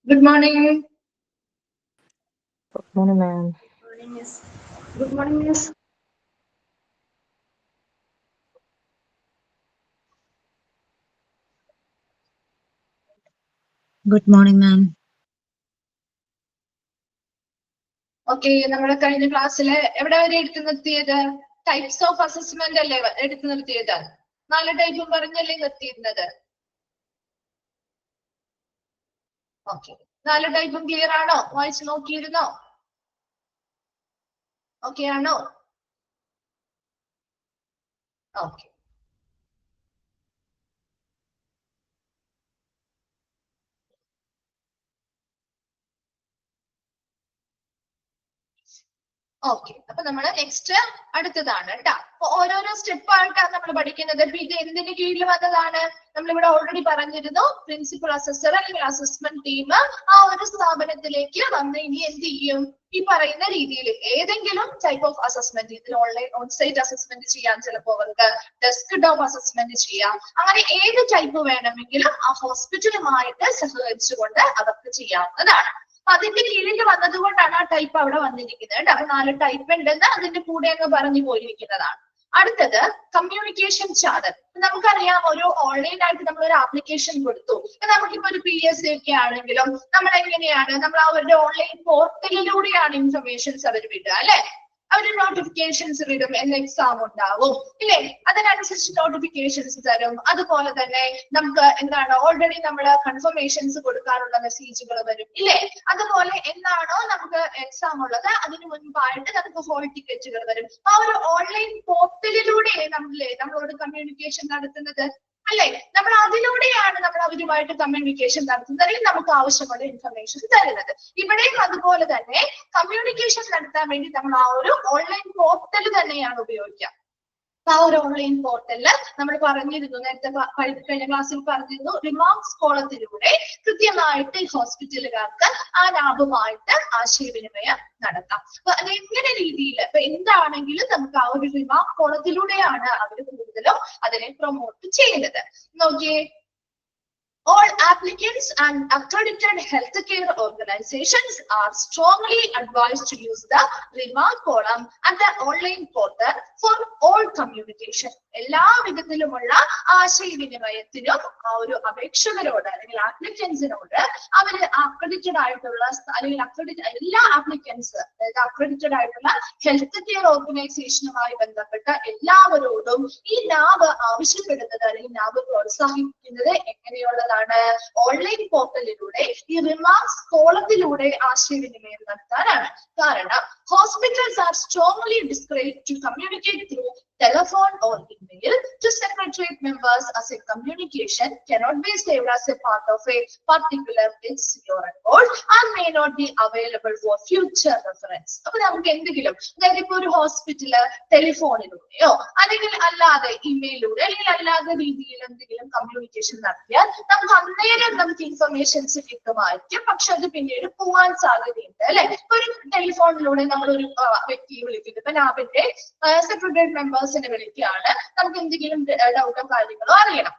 Good morning. Good morning, ma'am. Morning, miss. Good morning, miss. Good morning, ma'am. Okay, നമ്മുടെ കഴിഞ്ഞ ക്ലാസ്സില് എവിടെ വരെ എടുത്തു നിർത്തിയത്? ടൈപ്സ് ഓഫ് അസസ്മെന്റ് അല്ലേ എടുത്തു നിർത്തിയത്? 4 ടൈപ്പും പറഞ്ഞല്ലേ നിർത്തിയിരുന്നത്? ഓക്കെ, 4 ടൈപ്പും ക്ലിയർ ആണോ? വായിച്ചു നോക്കിയിരുന്നോ? ഓക്കെ ആണോ? ഓക്കെ. ഓക്കെ, അപ്പൊ നമ്മള് നെക്സ്റ്റ് അടുത്തതാണ് കേട്ടോ. അപ്പൊ ഓരോരോ സ്റ്റെപ്പ് ആയിട്ടാണ് നമ്മൾ പഠിക്കുന്നത്. അപ്പൊ ഇത് എന്തിന്റെ കീഴിൽ വന്നതാണ്? നമ്മളിവിടെ ഓൾറെഡി പറഞ്ഞിരുന്നു, പ്രിൻസിപ്പൽ അസസർ അല്ലെങ്കിൽ അസസ്മെന്റ് ടീം ആ ഒരു സ്ഥാപനത്തിലേക്ക് വന്ന് ഇനി എന്ത് ചെയ്യും? ഈ പറയുന്ന രീതിയിൽ ഏതെങ്കിലും ടൈപ്പ് ഓഫ് അസസ്മെന്റ്, ഇതിൽ ഓൺലൈൻ ഓൺസൈറ്റ് അസസ്മെന്റ് ചെയ്യാം, ചിലപ്പോൾ അവർക്ക് ഡെസ്ക് ടോപ്പ് അസസ്മെന്റ് ചെയ്യാം, അങ്ങനെ ഏത് ടൈപ്പ് വേണമെങ്കിലും ആ ഹോസ്പിറ്റലുമായിട്ട് സഹകരിച്ചുകൊണ്ട് അവർക്ക് ചെയ്യാവുന്നതാണ്. അതിന്റെ കീഴിൽ വന്നതുകൊണ്ടാണ് ആ ടൈപ്പ് അവിടെ വന്നിരിക്കുന്നത് കേട്ടോ. അപ്പൊ 4 ടൈപ്പ് ഉണ്ടെന്ന് അതിന്റെ കൂടെ അങ്ങ് പറഞ്ഞു പോയിരിക്കുന്നതാണ്. അടുത്തത് കമ്മ്യൂണിക്കേഷൻ ചാനൽ. നമുക്കറിയാം, ഒരു ഓൺലൈൻ ആയിട്ട് നമ്മൾ ഒരു ആപ്ലിക്കേഷൻ കൊടുത്തു. നമുക്കിപ്പോ ഒരു PSC ഒക്കെ ആണെങ്കിലും നമ്മൾ എങ്ങനെയാണ്, നമ്മൾ അവരുടെ ഓൺലൈൻ പോർട്ടലിലൂടെയാണ് ഇൻഫർമേഷൻസ് അവർ വിടുക അല്ലെ. അവര് നോട്ടിഫിക്കേഷൻസ് വിടും, എന്ന് എക്സാം ഉണ്ടാവും ഇല്ലേ, അതിനനുസരിച്ച് നോട്ടിഫിക്കേഷൻസ് തരും. അതുപോലെ തന്നെ നമുക്ക് എന്താണ്, ഓൾറെഡി നമ്മൾ കൺഫർമേഷൻസ് കൊടുക്കാനുള്ള മെസ്സേജുകൾ വരും ഇല്ലേ. അതുപോലെ എന്നാണോ നമുക്ക് എക്സാം ഉള്ളത് അതിന് മുൻപായിട്ട് നമുക്ക് ഹോൾ ടിക്കറ്റുകൾ വരും. ആ ഒരു ഓൺലൈൻ പോർട്ടലിലൂടെ നമ്മളോട് കമ്മ്യൂണിക്കേഷൻ നടത്തുന്നത് അല്ലെ. നമ്മൾ അതിലൂടെയാണ് നമ്മൾ അവരുമായിട്ട് കമ്മ്യൂണിക്കേഷൻ നടത്തുന്നത്, അല്ലെങ്കിൽ നമുക്ക് ആവശ്യമുള്ള ഇൻഫർമേഷൻ തരുന്നത്. ഇവിടെയും അതുപോലെ തന്നെ കമ്മ്യൂണിക്കേഷൻ നടത്താൻ വേണ്ടി നമ്മൾ ആ ഒരു ഓൺലൈൻ പോർട്ടൽ തന്നെയാണ് ഉപയോഗിക്കുക. ആ ഒരു ഓൺലൈൻ പോർട്ടലില് നമ്മൾ പറഞ്ഞിരുന്നു, നേരത്തെ കഴിഞ്ഞ ക്ലാസ്സിൽ പറഞ്ഞിരുന്നു, റിമാർക്സ് കോളത്തിലൂടെ കൃത്യമായിട്ട് ഹോസ്പിറ്റലുകാർക്ക് ആ ലാബുമായിട്ട് ആശയവിനിമയം നടത്താം. അപ്പൊ അതെങ്ങനെ രീതിയിൽ ഇപ്പൊ എന്താണെങ്കിലും നമുക്ക് ആ ഒരു റിമാർക്ക് കോളത്തിലൂടെയാണ് അവർ കൂടുതലും അതിനെ പ്രൊമോട്ട് ചെയ്യുന്നത്. നോക്കിയേ, all applicants and accredited healthcare organizations are strongly advised to use the remark column and the online portal for all communication. എല്ലാ വിധത്തിലുമുള്ള ആശയവിനിമയത്തിനും ആ ഒരു അപേക്ഷകരോട് അല്ലെങ്കിൽ ആപ്ലിക്കൻസിനോട് അവര് അക്രഡിറ്റഡ് ആയിട്ടുള്ള അല്ലെങ്കിൽ എല്ലാ ആപ്ലിക്കൻസ്, അതായത് അക്രഡിറ്റഡ് ആയിട്ടുള്ള ഹെൽത്ത് കെയർ ഓർഗനൈസേഷനുമായി ബന്ധപ്പെട്ട എല്ലാവരോടും ഈ ലാബ് ആവശ്യപ്പെടുന്നത് അല്ലെങ്കിൽ ലാബ് പ്രോത്സാഹിപ്പിക്കുന്നത് എങ്ങനെയുള്ളതാണ്? ഓൺലൈൻ പോർട്ടലിലൂടെ ഈ റിമാർക്സ് കോളത്തിലൂടെ ആശയവിനിമയം നടത്താനാണ്. കാരണം hospitals are strongly discouraged to communicate through telephone or email to secretariat members, as a communication cannot be saved as a part of a particular HCO report and may not be available for future reference. അപ്പൊ നമുക്ക് എന്തെങ്കിലും, അതായത് ഇപ്പൊ ഒരു hospital ടെലിഫോണിലൂടെയോ അല്ലെങ്കിൽ അല്ലാതെ ഇമെയിലൂടെ അല്ലെങ്കിൽ അല്ലാതെ രീതിയിൽ എന്തെങ്കിലും കമ്മ്യൂണിക്കേഷൻ നടത്തിയാൽ നമുക്ക് അന്നേരം നമുക്ക് ഇൻഫർമേഷൻസ് കിട്ടുമായിരിക്കും. പക്ഷെ അത് പിന്നീട് പോവാൻ സാധ്യതയുണ്ട് അല്ലെ. ഒരു ടെലിഫോണിലൂടെ നമ്മൾ ഒരു വ്യക്തിയെ വിളിക്കുന്നത്, ഇപ്പൊ ലാബിന്റെ സെക്രട്ടേറിയറ്റ് മെമ്പേഴ്സിനെ വിളിക്കുകയാണ്, നമുക്ക് എന്തെങ്കിലും ഡൗട്ടോ കാര്യങ്ങളോ അറിയണം.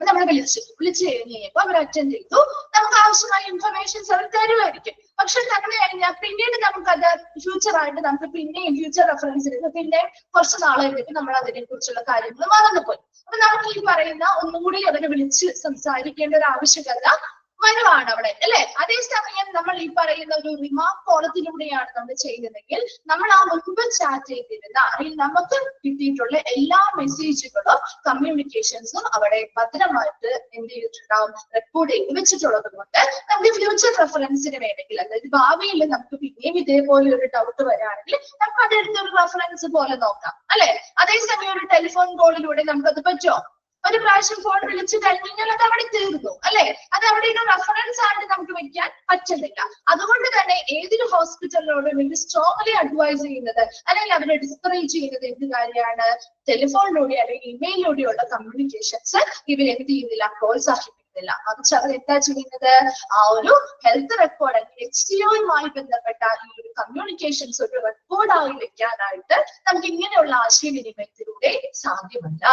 നമ്മൾ വിളിച്ചു കഴിഞ്ഞപ്പോ അവർ അറ്റൻഡ് ചെയ്തു, നമുക്ക് ആവശ്യമായ ഇൻഫർമേഷൻസ് അവർ തരുമായിരിക്കും. പക്ഷെ തന്നു കഴിഞ്ഞാൽ പിന്നീട് നമുക്കത് ഫ്യൂച്ചറായിട്ട് നമുക്ക് പിന്നെയും ഫ്യൂച്ചർ റെഫറൻസ് എടുക്കും, പിന്നെ കുറച്ച് നാളെ കഴിഞ്ഞിട്ട് നമ്മൾ അതിനെ കുറിച്ചുള്ള കാര്യങ്ങൾ മറന്നുപോയി. അപ്പൊ നമുക്ക് ഈ പറയുന്ന ഒന്നുകൂടി അവരെ വിളിച്ച് സംസാരിക്കേണ്ട ഒരു ആവശ്യകത വരുവാണ് അവിടെ അല്ലെ. അതേസമയം നമ്മൾ ഈ പറയുന്ന ഒരു റിമാർക്ക് കോളത്തിലൂടെയാണ് നമ്മൾ ചെയ്യുന്നതെങ്കിൽ നമ്മൾ ആ മുൻപ് ചാറ്റ് ചെയ്തിരുന്ന അല്ലെങ്കിൽ നമുക്ക് കിട്ടിയിട്ടുള്ള എല്ലാ മെസ്സേജുകളും കമ്മ്യൂണിക്കേഷൻസും അവിടെ ഭദ്രമായിട്ട് എന്ത് ചെയ്തിട്ടുണ്ടാവും, റെക്കോർഡ് ചെയ്ത് വെച്ചിട്ടുള്ളത് കൊണ്ട് നമുക്ക് ഫ്യൂച്ചർ റെഫറൻസിന് വേണമെങ്കിൽ, അതായത് ഭാവിയിൽ നമുക്ക് പിന്നെയും ഇതേപോലെ ഒരു ഡൗട്ട് വരാണെങ്കിൽ നമുക്ക് അതെടുത്തൊരു റെഫറൻസ് പോലെ നോക്കാം അല്ലെ. അതേസമയം ഒരു ടെലിഫോൺ കോളിലൂടെ നമുക്കത് പറ്റുമോ? ഒരു പ്രാവശ്യം ഫോൺ വിളിച്ചു കഴിഞ്ഞാൽ അത് അവിടെ തീർന്നു അല്ലെ. അത് അവിടെ ഒരു റെഫറൻസ് ആയിട്ട് നമുക്ക് വെക്കാൻ പറ്റുന്നില്ല. അതുകൊണ്ട് തന്നെ ഏതൊരു ഹോസ്പിറ്റലിനോടും ഇത് സ്ട്രോങ്ലി അഡ്വൈസ് ചെയ്യുന്നത് അല്ലെങ്കിൽ അവരെ ഡിസ്കറേജ് ചെയ്യുന്നത് എന്ത് കാര്യമാണ്? ടെലിഫോണിലൂടെ അല്ലെങ്കിൽ ഇമെയിലിലൂടെയുള്ള കമ്മ്യൂണിക്കേഷൻസ് ഇവർ എന്ത് ചെയ്യുന്നില്ല, പ്രോത്സാഹിപ്പിക്കുന്നില്ല. ചെയ്യുന്നില്ല. മറിച്ച് അവർ എന്താ ചെയ്യുന്നത്, ആ ഒരു ഹെൽത്ത് റെക്കോർഡ് HCOയുമായി ബന്ധപ്പെട്ട ഈ ഒരു കമ്മ്യൂണിക്കേഷൻസ് ഒരു റെക്കോർഡായി വെക്കാനായിട്ട് നമുക്ക് ഇങ്ങനെയുള്ള ആശയവിനിമയത്തിലൂടെ സാധ്യമല്ല.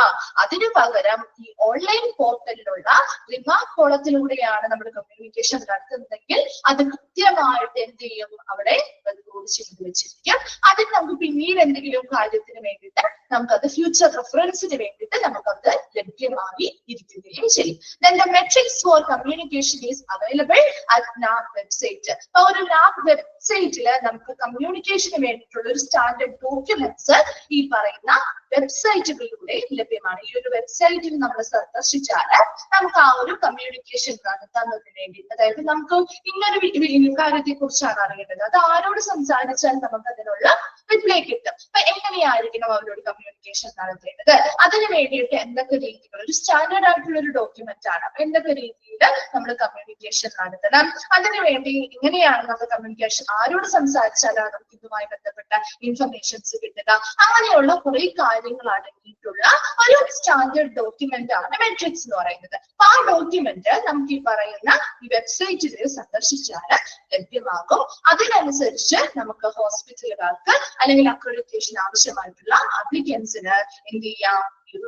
അതിനു പകരം ഈ ഓൺലൈൻ പോർട്ടലിലുള്ള റിമാർക്ക് കോളത്തിലൂടെയാണ് നമ്മൾ കമ്മ്യൂണിക്കേഷൻ നടത്തുന്നതെങ്കിൽ അത് കൃത്യമായിട്ട് എന്ത് ചെയ്യും, അവിടെ റെക്കോർഡ് ചെയ്ത് വെച്ചിരിക്കും. അതിന് നമുക്ക് പിന്നീട് എന്തെങ്കിലും കാര്യത്തിന് വേണ്ടിയിട്ട് നമുക്കത് ഫ്യൂച്ചർ റെഫറൻസിന് വേണ്ടിയിട്ട് നമുക്കത് ലഭ്യമായി ഇരിക്കുകയും ചെയ്യും. Then the metrics for communication is available at NAB website. ഒരു NAB വെബ്സൈറ്റില് നമുക്ക് കമ്മ്യൂണിക്കേഷന് വേണ്ടിയിട്ടുള്ള ഒരു സ്റ്റാൻഡേർഡ് ഡോക്യുമെന്റ്സ് ഈ പറയുന്ന വെബ്സൈറ്റുകളിലൂടെ ലഭ്യമാണ്. ഈ ഒരു വെബ്സൈറ്റിൽ നമ്മൾ സന്ദർശിച്ചാൽ നമുക്ക് ആ ഒരു കമ്മ്യൂണിക്കേഷൻ നടത്തുന്നതിന് വേണ്ടി, അതായത് നമുക്ക് ഇന്നൊരു കാര്യത്തെ കുറിച്ചാണ് അറിയേണ്ടത്, അത് ആരോട് സംസാരിച്ചാൽ നമുക്ക് അതിനുള്ള റിപ്ലൈ കിട്ടും. അപ്പൊ എങ്ങനെയായിരിക്കണം അവരോട് കമ്മ്യൂണിക്കേഷൻ നടത്തേണ്ടത്, അതിന് വേണ്ടിയിട്ട് എന്തൊക്കെ രീതികൾ, ഒരു സ്റ്റാൻഡേർഡ് ആയിട്ടുള്ള ഒരു ഡോക്യുമെന്റ് ആണ്. അപ്പൊ എന്തൊക്കെ രീതിയിൽ നമ്മൾ കമ്മ്യൂണിക്കേഷൻ നടത്തണം, അതിനുവേണ്ടി എങ്ങനെയാണ് നമ്മൾ കമ്മ്യൂണിക്കേഷൻ, ആരോട് സംസാരിച്ചാലാണ് നമുക്ക് ഇതുമായി ബന്ധപ്പെട്ട ഇൻഫർമേഷൻസ് കിട്ടുക, അങ്ങനെയുള്ള കുറെ കാര്യങ്ങൾ അടങ്ങിയിട്ടുള്ള ഒരു സ്റ്റാൻഡേർഡ് ഡോക്യുമെന്റ് ആണ് മെട്രിക്സ് എന്ന് പറയുന്നത്. അപ്പൊ ആ ഡോക്യുമെന്റ് നമുക്ക് ഈ പറയുന്ന ഈ വെബ്സൈറ്റിൽ സന്ദർശിച്ചാൽ ലഭ്യമാകും. അതിനനുസരിച്ച് നമുക്ക് ഹോസ്പിറ്റലുകാർക്ക് അല്ലെങ്കിൽ അക്രഡിറ്റേഷൻ ആവശ്യമായിട്ടുള്ള അപ്ലിക്കൻസിന് എന്ത് ചെയ്യാം,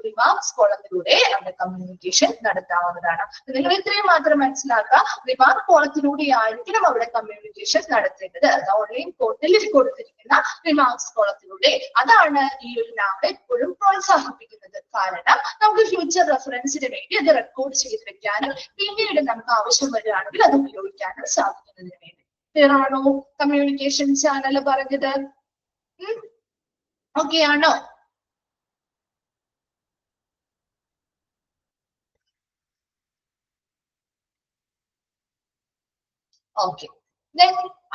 റിമാർക്സ് കോളത്തിലൂടെ അവിടെ കമ്മ്യൂണിക്കേഷൻ നടത്താവുന്നതാണ്. നിങ്ങൾ ഇത്രയും മാത്രം മനസ്സിലാക്കുക, റിമാർക്ക് കോളത്തിലൂടെ ആയിരിക്കണം അവിടെ കമ്മ്യൂണിക്കേഷൻ നടത്തേണ്ടത്. അത് ഓൺലൈൻ പോർട്ടലിൽ കൊടുത്തിരിക്കുന്ന റിമാർക്സ് കോളത്തിലൂടെ. അതാണ് ഈ ഒരു നാം എപ്പോഴും പ്രോത്സാഹിപ്പിക്കുന്നത്. കാരണം നമുക്ക് ഫ്യൂച്ചർ റെഫറൻസിന് വേണ്ടി അത് റെക്കോർഡ് ചെയ്ത് വെക്കാനും പിന്നീട് നമുക്ക് ആവശ്യം വരികയാണെങ്കിൽ അത് ഉപയോഗിക്കാനും സാധിക്കുന്നതിന് വേണ്ടി. ക്ലിയറാണോ കമ്മ്യൂണിക്കേഷൻ ചാനൽ പറഞ്ഞത്? ഓക്കെ ആണോ? ഓക്കെ,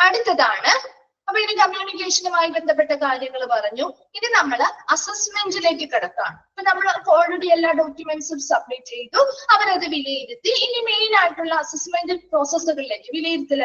അടുത്തതാണ്. അപ്പൊ ഇനി കമ്മ്യൂണിക്കേഷനുമായി ബന്ധപ്പെട്ട കാര്യങ്ങൾ പറഞ്ഞു. ഇനി നമ്മൾ അസസ്മെന്റിലേക്ക് കിടക്കാണ്. അപ്പൊ നമ്മൾ ഓൾറെഡി എല്ലാ ഡോക്യുമെന്റ്സും സബ്മിറ്റ് ചെയ്തു, അവരത് വിലയിരുത്തി. ഇനി മെയിൻ ആയിട്ടുള്ള അസസ്മെന്റ് പ്രോസസ്സുകളിലേക്ക്, വിലയിരുത്തൽ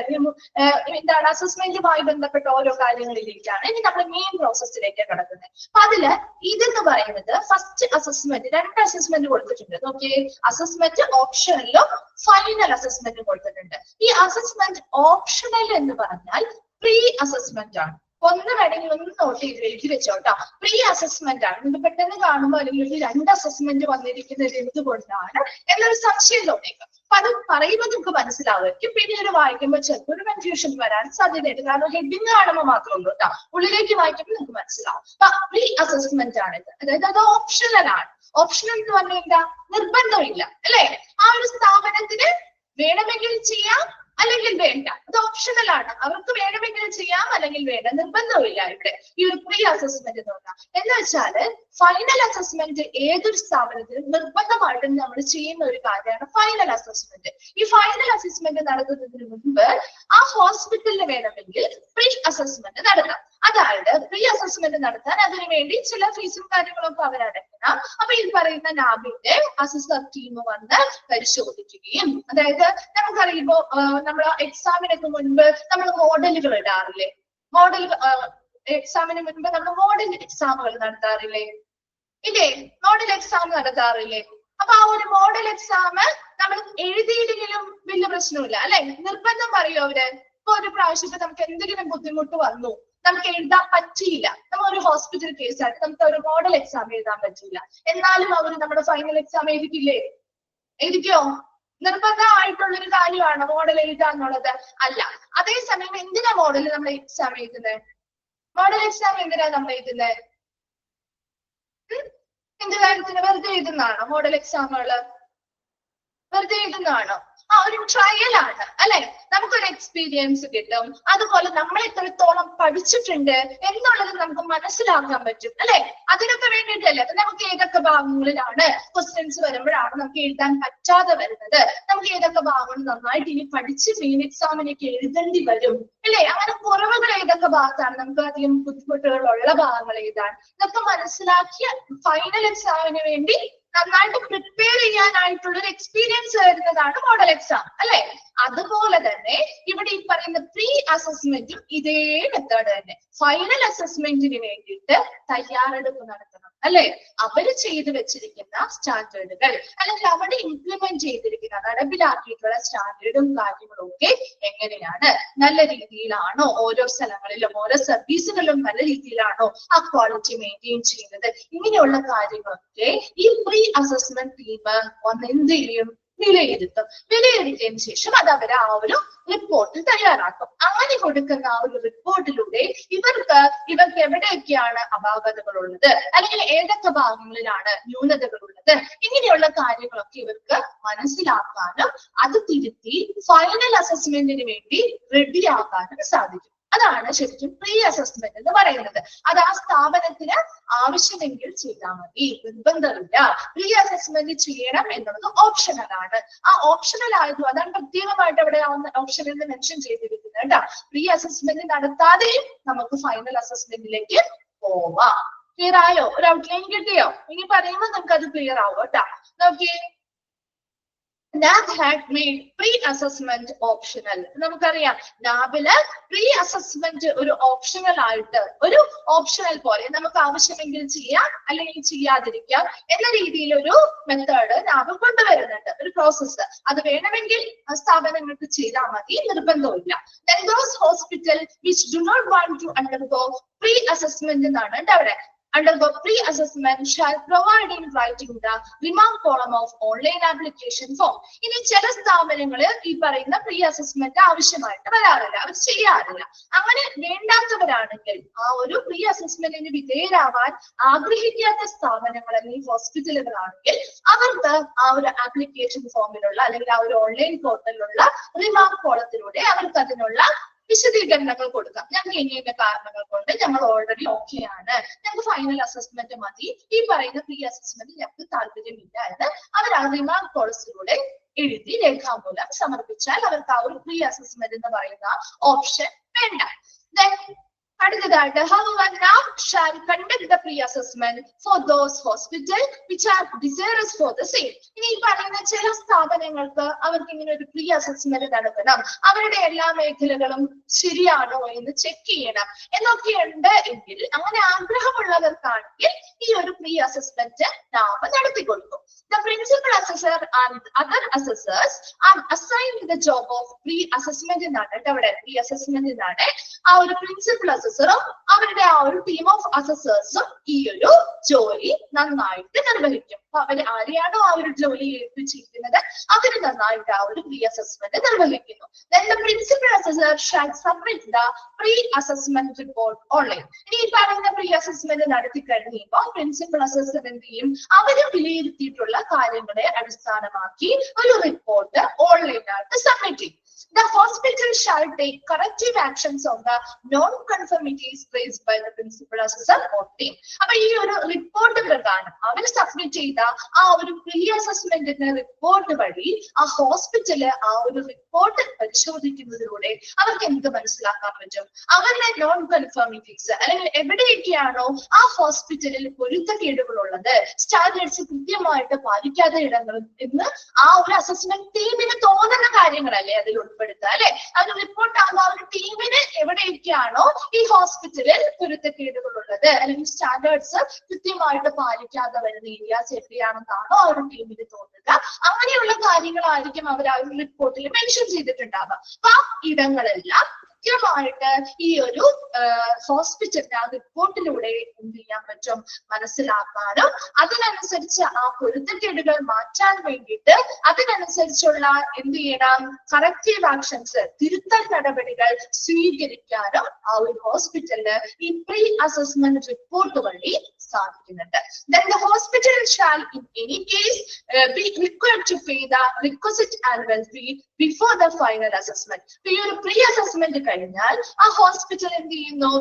എന്താണ് അസസ്മെന്റുമായി ബന്ധപ്പെട്ട ഓരോ കാര്യങ്ങളിലേക്കാണ് ഇനി നമ്മൾ മെയിൻ പ്രോസസ്സിലേക്ക് കിടക്കുന്നത്. അപ്പൊ അതില് ഇതെന്ന് പറയുന്നത് ഫസ്റ്റ് അസസ്മെന്റ്, 2 അസസ്മെന്റ് കൊടുത്തിട്ടുണ്ട്. ഓക്കെ, അസസ്മെന്റ് ഓപ്ഷണലും ഫൈനൽ അസസ്മെന്റും കൊടുത്തിട്ടുണ്ട്. ഈ അസസ്മെന്റ് ഓപ്ഷണൽ എന്ന് പറഞ്ഞാൽ പ്രീ അസസ്മെന്റ് ആണ്. ഒന്ന് വേണമെങ്കിൽ ഒന്ന് നോട്ട് ചെയ്ത് എഴുതി വെച്ചോട്ടോ, പ്രീ അസസ്മെന്റ് ആണ്. ഇത് പെട്ടെന്ന് കാണുമ്പോൾ അല്ലെങ്കിൽ 2 അസസ്മെന്റ് വന്നിരിക്കുന്നത് എന്തുകൊണ്ടാണ് എന്നൊരു സംശയം തോന്നിയേക്കും. അപ്പൊ അത് പറയുമ്പോൾ നമുക്ക് മനസ്സിലാവുമായിരിക്കും, പിന്നീട് വായിക്കുമ്പോൾ ചിലപ്പോൾ ഒരു കൺഫ്യൂഷൻ വരാൻ സാധ്യതയുണ്ട്. കാരണം ഹെഡിങ് കാണുമ്പോൾ മാത്രമേ ഉള്ളൂ കേട്ടോ, ഉള്ളിലേക്ക് വായിക്കുമ്പോൾ നിങ്ങൾക്ക് മനസ്സിലാവും. അപ്പൊ പ്രീ അസസ്മെന്റ് ആണ് ഇത്, അതായത് അത് ഓപ്ഷണൽ ആണ്. ഓപ്ഷണൽ എന്ന് പറഞ്ഞാൽ എന്താ, നിർബന്ധമില്ല അല്ലെ. ആ ഒരു സ്ഥാപനത്തിന് വേണമെങ്കിൽ ചെയ്യാം അല്ലെങ്കിൽ വേണ്ട, അത് ഓപ്ഷണൽ ആണ്. അവർക്ക് വേണമെങ്കിൽ ചെയ്യാം അല്ലെങ്കിൽ വേണ്ട, നിർബന്ധമില്ല ഇവിടെ ഈ ഒരു പ്രീ അസസ്മെന്റ് എന്ന് പറഞ്ഞാൽ. എന്ന് വെച്ചാല് ഫൈനൽ അസസ്മെന്റ് ഏതൊരു സ്ഥാപനത്തിലും നിർബന്ധമായിട്ടും നമ്മൾ ചെയ്യുന്ന ഒരു കാര്യമാണ് ഫൈനൽ അസസ്മെന്റ്. ഈ ഫൈനൽ അസസ്മെന്റ് നടത്തുന്നതിന് മുൻപ് ആ ഹോസ്പിറ്റലിന് വേണമെങ്കിൽ പ്രീ അസസ്മെന്റ് നടത്താം. അതായത് പ്രീ അസസ്മെന്റ് നടത്താൻ അതിനു വേണ്ടി ചില ഫീസും കാര്യങ്ങളൊക്കെ അവരടക്കണം. അപ്പൊ ഈ പറയുന്ന നാബിന്റെ അസസർ ടീം വന്ന് പരിശോധിക്കുകയും, അതായത് നമുക്കറിയുമ്പോ നമ്മൾ എക്സാമിനൊക്കെ മുൻപ് നമ്മൾ മോഡലുകൾ ഇടാറില്ലേ, മോഡൽ എക്സാമിന് മുൻപ് നമ്മൾ മോഡൽ എക്സാമുകൾ നടത്താറില്ലേ, ഇല്ലേ, മോഡൽ എക്സാം നടത്താറില്ലേ. അപ്പൊ ആ ഒരു മോഡൽ എക്സാം നമ്മൾ എഴുതിയില്ലെങ്കിലും വലിയ പ്രശ്നമില്ല അല്ലെ, നിർബന്ധം പറയൂ അവര്. ഇപ്പൊ ഒരു പ്രാവശ്യത്തെ നമുക്ക് എന്തെങ്കിലും ബുദ്ധിമുട്ട് വന്നു, നമുക്ക് എഴുതാൻ പറ്റിയില്ല, നമ്മൾ ഒരു ഹോസ്പിറ്റൽ കേസായിട്ട് നമുക്ക് ഒരു മോഡൽ എക്സാം എഴുതാൻ പറ്റില്ല, എന്നാലും അവർ നമ്മുടെ ഫൈനൽ എക്സാം എഴുതിക്കില്ലേ, എഴുതിക്കോ? നിർബന്ധമായിട്ടുള്ളൊരു കാര്യമാണ് മോഡൽ എഴുതുക എന്നുള്ളത് അല്ല. അതേസമയം എന്തിനാ മോഡൽ നമ്മൾ എക്സാം എഴുതുന്നത്? മോഡൽ എക്സാം എന്തിനാ നമ്മൾ എഴുതുന്നത്? എന്ത് കാര്യത്തിന്? വെറുതെ എഴുതുന്നതാണോ മോഡൽ എക്സാമുകള്? വെറുതെ എഴുതുന്നതാണോ? ആ ഒരു ട്രയൽ ആണ് അല്ലെ, നമുക്കൊരു എക്സ്പീരിയൻസ് കിട്ടും. അതുപോലെ നമ്മൾ എത്രത്തോളം പഠിച്ചിട്ടുണ്ട് എന്നുള്ളത് നമുക്ക് മനസ്സിലാക്കാൻ പറ്റും അല്ലെ. അതിനൊക്കെ വേണ്ടിയിട്ടല്ലേ. അപ്പൊ നമുക്ക് ഏതൊക്കെ ഭാഗങ്ങളിലാണ് ക്വസ്റ്റ്യൻസ് വരുമ്പോഴാണ് നമുക്ക് എഴുതാൻ പറ്റാതെ വരുന്നത്, നമുക്ക് ഏതൊക്കെ ഭാഗങ്ങൾ നന്നായിട്ട് ഇനി പഠിച്ച് മെയിൻ എക്സാമിനൊക്കെ എഴുതേണ്ടി വരും അല്ലെ, അങ്ങനെ കുറവുകൾ ഏതൊക്കെ ഭാഗത്താണ്, നമുക്ക് അധികം ബുദ്ധിമുട്ടുകളുള്ള ഭാഗങ്ങൾ എഴുതാൻ, ഇതൊക്കെ മനസ്സിലാക്കിയ ഫൈനൽ എക്സാമിന് വേണ്ടി നന്നായിട്ട് പ്രിപ്പയർ ചെയ്യാനായിട്ടുള്ള ഒരു എക്സ്പീരിയൻസ് വരുന്നതാണ് മോഡൽ എക്സാം അല്ലെ. അതുപോലെ തന്നെ ഇവിടെ ഈ പറയുന്ന പ്രീ അസസ്മെന്റും ഇതേ മെത്തേഡ് തന്നെ. ഫൈനൽ അസസ്മെന്റിന് വേണ്ടിയിട്ട് തയ്യാറെടുപ്പ് നടത്തണം അല്ലെ. അവര് ചെയ്തു വെച്ചിരിക്കുന്ന പറയുന്ന സ്റ്റാൻഡേർഡുകൾ അല്ലെങ്കിൽ അവിടെ ഇംപ്ലിമെന്റ് ചെയ്തിരിക്കുന്ന നടപ്പിലാക്കിയിട്ടുള്ള സ്റ്റാൻഡേർഡും കാര്യങ്ങളും ഒക്കെ എങ്ങനെയാണ്, നല്ല രീതിയിലാണോ, ഓരോ സ്ഥലങ്ങളിലും ഓരോ സർവീസുകളിലും നല്ല രീതിയിലാണോ ആ ക്വാളിറ്റി മെയിൻറ്റെയിൻ ചെയ്യുന്നത്, ഇങ്ങനെയുള്ള കാര്യങ്ങളൊക്കെ ഈ പ്രീ അസസ്മെന്റ് ടീം വന്ന് എന്ത് ചെയ്യും, വിലയിരുത്തും. വിലയിരുത്തിയതിനു ശേഷം അത് അവർ ആ ഒരു റിപ്പോർട്ട് തയ്യാറാക്കും. അങ്ങനെ കൊടുക്കുന്ന ആ ഒരു റിപ്പോർട്ടിലൂടെ ഇവർക്ക് എവിടെയൊക്കെയാണ് അപാകതകൾ ഉള്ളത്, അല്ലെങ്കിൽ ഏതൊക്കെ ഭാഗങ്ങളിലാണ് ന്യൂനതകൾ ഉള്ളത്, ഇങ്ങനെയുള്ള കാര്യങ്ങളൊക്കെ ഇവർക്ക് മനസ്സിലാക്കാനും അത് തിരുത്തി ഫൈനൽ അസസ്മെന്റിന് വേണ്ടി റെഡിയാക്കാനും സാധിക്കും. അതാണ് ശരിക്കും പ്രീ അസസ്മെന്റ് എന്ന് പറയുന്നത്. അത് ആ സ്ഥാപനത്തിന് ആവശ്യമെങ്കിൽ ചെയ്താൽ മതി, നിർബന്ധമില്ല. പ്രീ അസസ്മെന്റ് ചെയ്യണം എന്നുള്ളത് ഓപ്ഷണൽ ആണ്. ആ ഓപ്ഷണൽ ആയതും അതാണ് പ്രത്യേകമായിട്ട് അവിടെ ഓപ്ഷൻ എന്ന് മെൻഷൻ ചെയ്തിരിക്കുന്നത് കേട്ടോ. പ്രീ അസസ്മെന്റ് നടത്താതെയും നമുക്ക് ഫൈനൽ അസസ്മെന്റിലേക്ക് പോവാം. ക്ലിയർ ആയോ? ഒരു ഔട്ട്ലൈൻ കിട്ടിയോ? ഇനി പറയുമ്പോൾ നമുക്ക് അത് ക്ലിയർ ആവും കേട്ടോ. നോക്കിയേ, NAB had made pre-assessment optional. നമുക്കറിയാം നാബില് പ്രീ അസസ്മെന്റ് ഒരു ഓപ്ഷണൽ ആയിട്ട്, ഒരു ഓപ്ഷണൽ പോലെ നമുക്ക് ആവശ്യമെങ്കിൽ ചെയ്യാം അല്ലെങ്കിൽ ചെയ്യാതിരിക്കാം എന്ന രീതിയിൽ ഒരു മെത്തേഡ് നാബ് കൊണ്ടുവരുന്നുണ്ട്, ഒരു പ്രോസസ്സ്. അത് വേണമെങ്കിൽ സ്ഥാപനങ്ങൾക്ക് ചെയ്താൽ മതി, നിർബന്ധമില്ല. Then those hospital which do not want to undergo pre-assessment എന്നാണ് കേട്ടോ അവിടെ. Undergo pre-assessment shall provide in writing the remark column of online application form. ഇനി ചില സ്ഥാപനങ്ങള് ഈ പറയുന്ന പ്രീ അസസ്മെന്റ് ആവശ്യമായിട്ട് വരാറില്ല, അവർ ചെയ്യാറില്ല. അങ്ങനെ വേണ്ടാത്തവരാണെങ്കിൽ, ആ ഒരു പ്രീ അസസ്മെന്റിന് വിധേയരാവാൻ ആഗ്രഹിക്കാത്ത സ്ഥാപനങ്ങൾ അല്ലെങ്കിൽ ഹോസ്പിറ്റലുകളാണെങ്കിൽ അവർക്ക് ആ ഒരു ആപ്ലിക്കേഷൻ ഫോമിലുള്ള അല്ലെങ്കിൽ ആ ഒരു ഓൺലൈൻ പോർട്ടലിലുള്ള റിമാർക്ക് കോളത്തിലൂടെ അവർക്ക് അതിനുള്ള വിശദീകരണങ്ങൾ കൊടുക്കാം. ഞങ്ങൾക്ക് ഇനിയുള്ള കാരണങ്ങൾ കൊണ്ട് ഞങ്ങൾ ഓൾറെഡി ഓക്കെ ആണ്, ഞങ്ങൾക്ക് ഫൈനൽ അസസ്മെന്റ് മതി, ഈ പറയുന്ന പ്രീ അസസ്മെന്റ് ഞങ്ങൾക്ക് താല്പര്യമില്ല എന്ന് അവർ ആ റിമാർക്ക് കോളത്തിലൂടെ എഴുതി രേഖാമൂലം സമർപ്പിച്ചാൽ അവർക്ക് ആ ഒരു പ്രീ അസസ്മെന്റ് എന്ന് പറയുന്ന ഓപ്ഷൻ വേണ്ട. അടുത്തതായിട്ട്, however, NAB shall conduct the pre-assessment for those hospitals which are desirous for the same. ഇനി ഈ പറയുന്ന ചില സ്ഥാപനങ്ങൾക്ക് അവർക്ക് ഇങ്ങനെ ഒരു പ്രീ അസസ്മെന്റ് നടത്തണം, അവരുടെ എല്ലാ മേഖലകളും ശരിയാണോ എന്ന് ചെക്ക് ചെയ്യണം എന്നൊക്കെയുണ്ട് എങ്കിൽ, അങ്ങനെ ആഗ്രഹമുള്ളവർക്കാണെങ്കിൽ ഈ ഒരു pre assessment NAB നടത്തിക്കൊടുക്കും. The principal assessor and other assessors are assigned the job of pre-assessment എന്നാണ് അവിടെ. പ്രീ അസസ്മെന്റ് എന്നാണ് ആ ഒരു പ്രിൻസിപ്പൽ അസസറും അവരുടെ ആ ഒരു ടീം ഓഫ് അസസേഴ്സും ഈ ഒരു ജോലി നന്നായിട്ട് നിർവഹിക്കും. അപ്പൊ അവർ ആരെയാണോ ആ ഒരു ജോലി ഏൽപ്പിച്ചിരിക്കുന്നത് അവര് നന്നായിട്ട് ആ ഒരു പ്രീ അസസ്മെന്റ് നിർവഹിക്കുന്നു. Then the principal assessor shall submit the pre-assessment report online. ഇനി ഈ പറയുന്ന പ്രീ അസസ്മെന്റ് നടത്തി കഴിഞ്ഞപ്പോൾ പ്രിൻസിപ്പൽ അസസർ എന്ത് ചെയ്യും, അവര് വിലയിരുത്തിയിട്ടുള്ള കാര്യങ്ങളെ അടിസ്ഥാനമാക്കി ഒരു റിപ്പോർട്ട് ഓൺലൈനായിട്ട് സബ്മിറ്റ് ചെയ്യും. The hospital shall take corrective actions on the non-conformities raised by the principal assessor or team. അപ്പൊ ഈ ഒരു റിപ്പോർട്ട് പ്രകാരം അവർ സബ്മിറ്റ് ചെയ്ത ആ ഒരു പ്രീ അസസ്മെന്റിന്റെ റിപ്പോർട്ട് വഴി ആ ഹോസ്പിറ്റല് ആ ഒരു റിപ്പോർട്ട് പരിശോധിക്കുന്നതിലൂടെ അവർക്ക് എന്ത് മനസ്സിലാക്കാൻ പറ്റും, അവരുടെ നോൺ കൺഫോമിറ്റീസ് അല്ലെങ്കിൽ എവിടെയൊക്കെയാണോ ആ ഹോസ്പിറ്റലിൽ പൊരുത്തക്കേടുകൾ ഉള്ളത്, സ്റ്റാൻഡേർഡ്സ് കൃത്യമായിട്ട് പാലിക്കാത്ത ഇടങ്ങൾ എന്ന് ആ ഒരു അസസ്മെന്റ് ടീമിന് തോന്നുന്ന കാര്യങ്ങളല്ലേ അതിൽ ഉൾപ്പെടുത്തുക അല്ലെ. അത് റിപ്പോർട്ട് ആകുമ്പോൾ ആ ഒരു ടീമിന് എവിടെയൊക്കെയാണോ ഈ ഹോസ്പിറ്റലിൽ പൊരുത്തക്കേടുകൾ ഉള്ളത് അല്ലെങ്കിൽ സ്റ്റാൻഡേർഡ്സ് കൃത്യമായിട്ട് പാലിക്കാതെ വരുന്ന ഏരിയാസ് എവിടെയാണെന്നാണോ ആ ഒരു ടീമിന് തോന്നുക, അങ്ങനെയുള്ള കാര്യങ്ങളായിരിക്കും അവർ ആ ഒരു റിപ്പോർട്ടിൽ മെൻഷൻ ചെയ്തിട്ടുണ്ടാവുക. അപ്പൊ ആ ഇടങ്ങളെല്ലാം കൃത്യമായിട്ട് ഈ ഒരു ഹോസ്പിറ്റലിന്റെ ആ റിപ്പോർട്ടിലൂടെ എന്ത് ചെയ്യാൻ പറ്റും, മനസ്സിലാക്കാനും അതിനനുസരിച്ച് ആ പൊരുത്തക്കേടുകൾ മാറ്റാൻ വേണ്ടിയിട്ട് അതിനനുസരിച്ചുള്ള എന്ത് ചെയ്യണം, കറക്റ്റീവ് ആക്ഷൻസ്, തിരുത്തൽ നടപടികൾ സ്വീകരിക്കാനും ആ ഒരു ഹോസ്പിറ്റലിന് ഈ പ്രീ അസസ്മെന്റ് റിപ്പോർട്ട് വഴി സാധിക്കുന്നുണ്ട്. Then the hospital shall in any case be required to pay the requisite annual fee before the final assessment. ഈ ഒരു പ്രീ അസസ്മെന്റ് കഴിഞ്ഞാൽ ആ ഹോസ്പിറ്റൽ എന്ത് ചെയ്യുന്നു,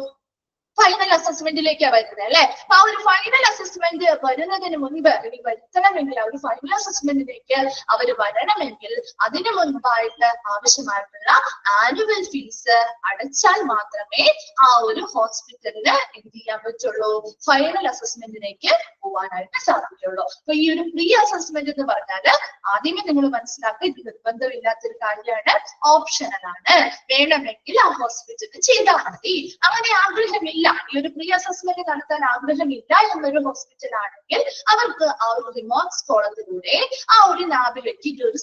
ഫൈനൽ അസസ്മെന്റിലേക്കാണ് വരുന്നത് അല്ലെ. അപ്പൊ ആ ഒരു ഫൈനൽ അസസ്മെന്റ് വരുന്നതിന് മുൻപ് അല്ലെങ്കിൽ വരുത്തണമെങ്കിൽ ആ ഒരു ഫൈനൽ അസസ്മെന്റിലേക്ക് അവർ വരണമെങ്കിൽ അതിനു മുൻപായിട്ട് ആവശ്യമായിട്ടുള്ള ആനുവൽ ഫീസ് അടച്ചാൽ മാത്രമേ ആ ഒരു ഹോസ്പിറ്റലിന് എന്ത് ചെയ്യാൻ പറ്റുള്ളൂ, ഫൈനൽ അസസ്മെന്റിലേക്ക് പോവാനായിട്ട് സാധിക്കുള്ളൂ. അപ്പൊ ഈ ഒരു പ്രീ അസസ്മെന്റ് എന്ന് പറഞ്ഞാല് ആദ്യമേ നിങ്ങൾ മനസ്സിലാക്കുക, ഇത് നിർബന്ധമില്ലാത്തൊരു കാര്യമാണ്, ഓപ്ഷണൽ ആണ്. വേണമെങ്കിൽ ആ ഹോസ്പിറ്റലിൽ ചെയ്താൽ മതി. അങ്ങനെ ആഗ്രഹമില്ല ഇല്ല, ഈ ഒരു പ്രീ അസസ്മെന്റ് നടത്താൻ ആഗ്രഹമില്ല എന്നൊരു ഹോസ്പിറ്റൽ ആണെങ്കിൽ അവർക്ക് ആ ഒരു റിമോട്ട് കോളത്തിലൂടെ ആ ഒരു ലാബ് വെച്ചിട്ട് ഒരു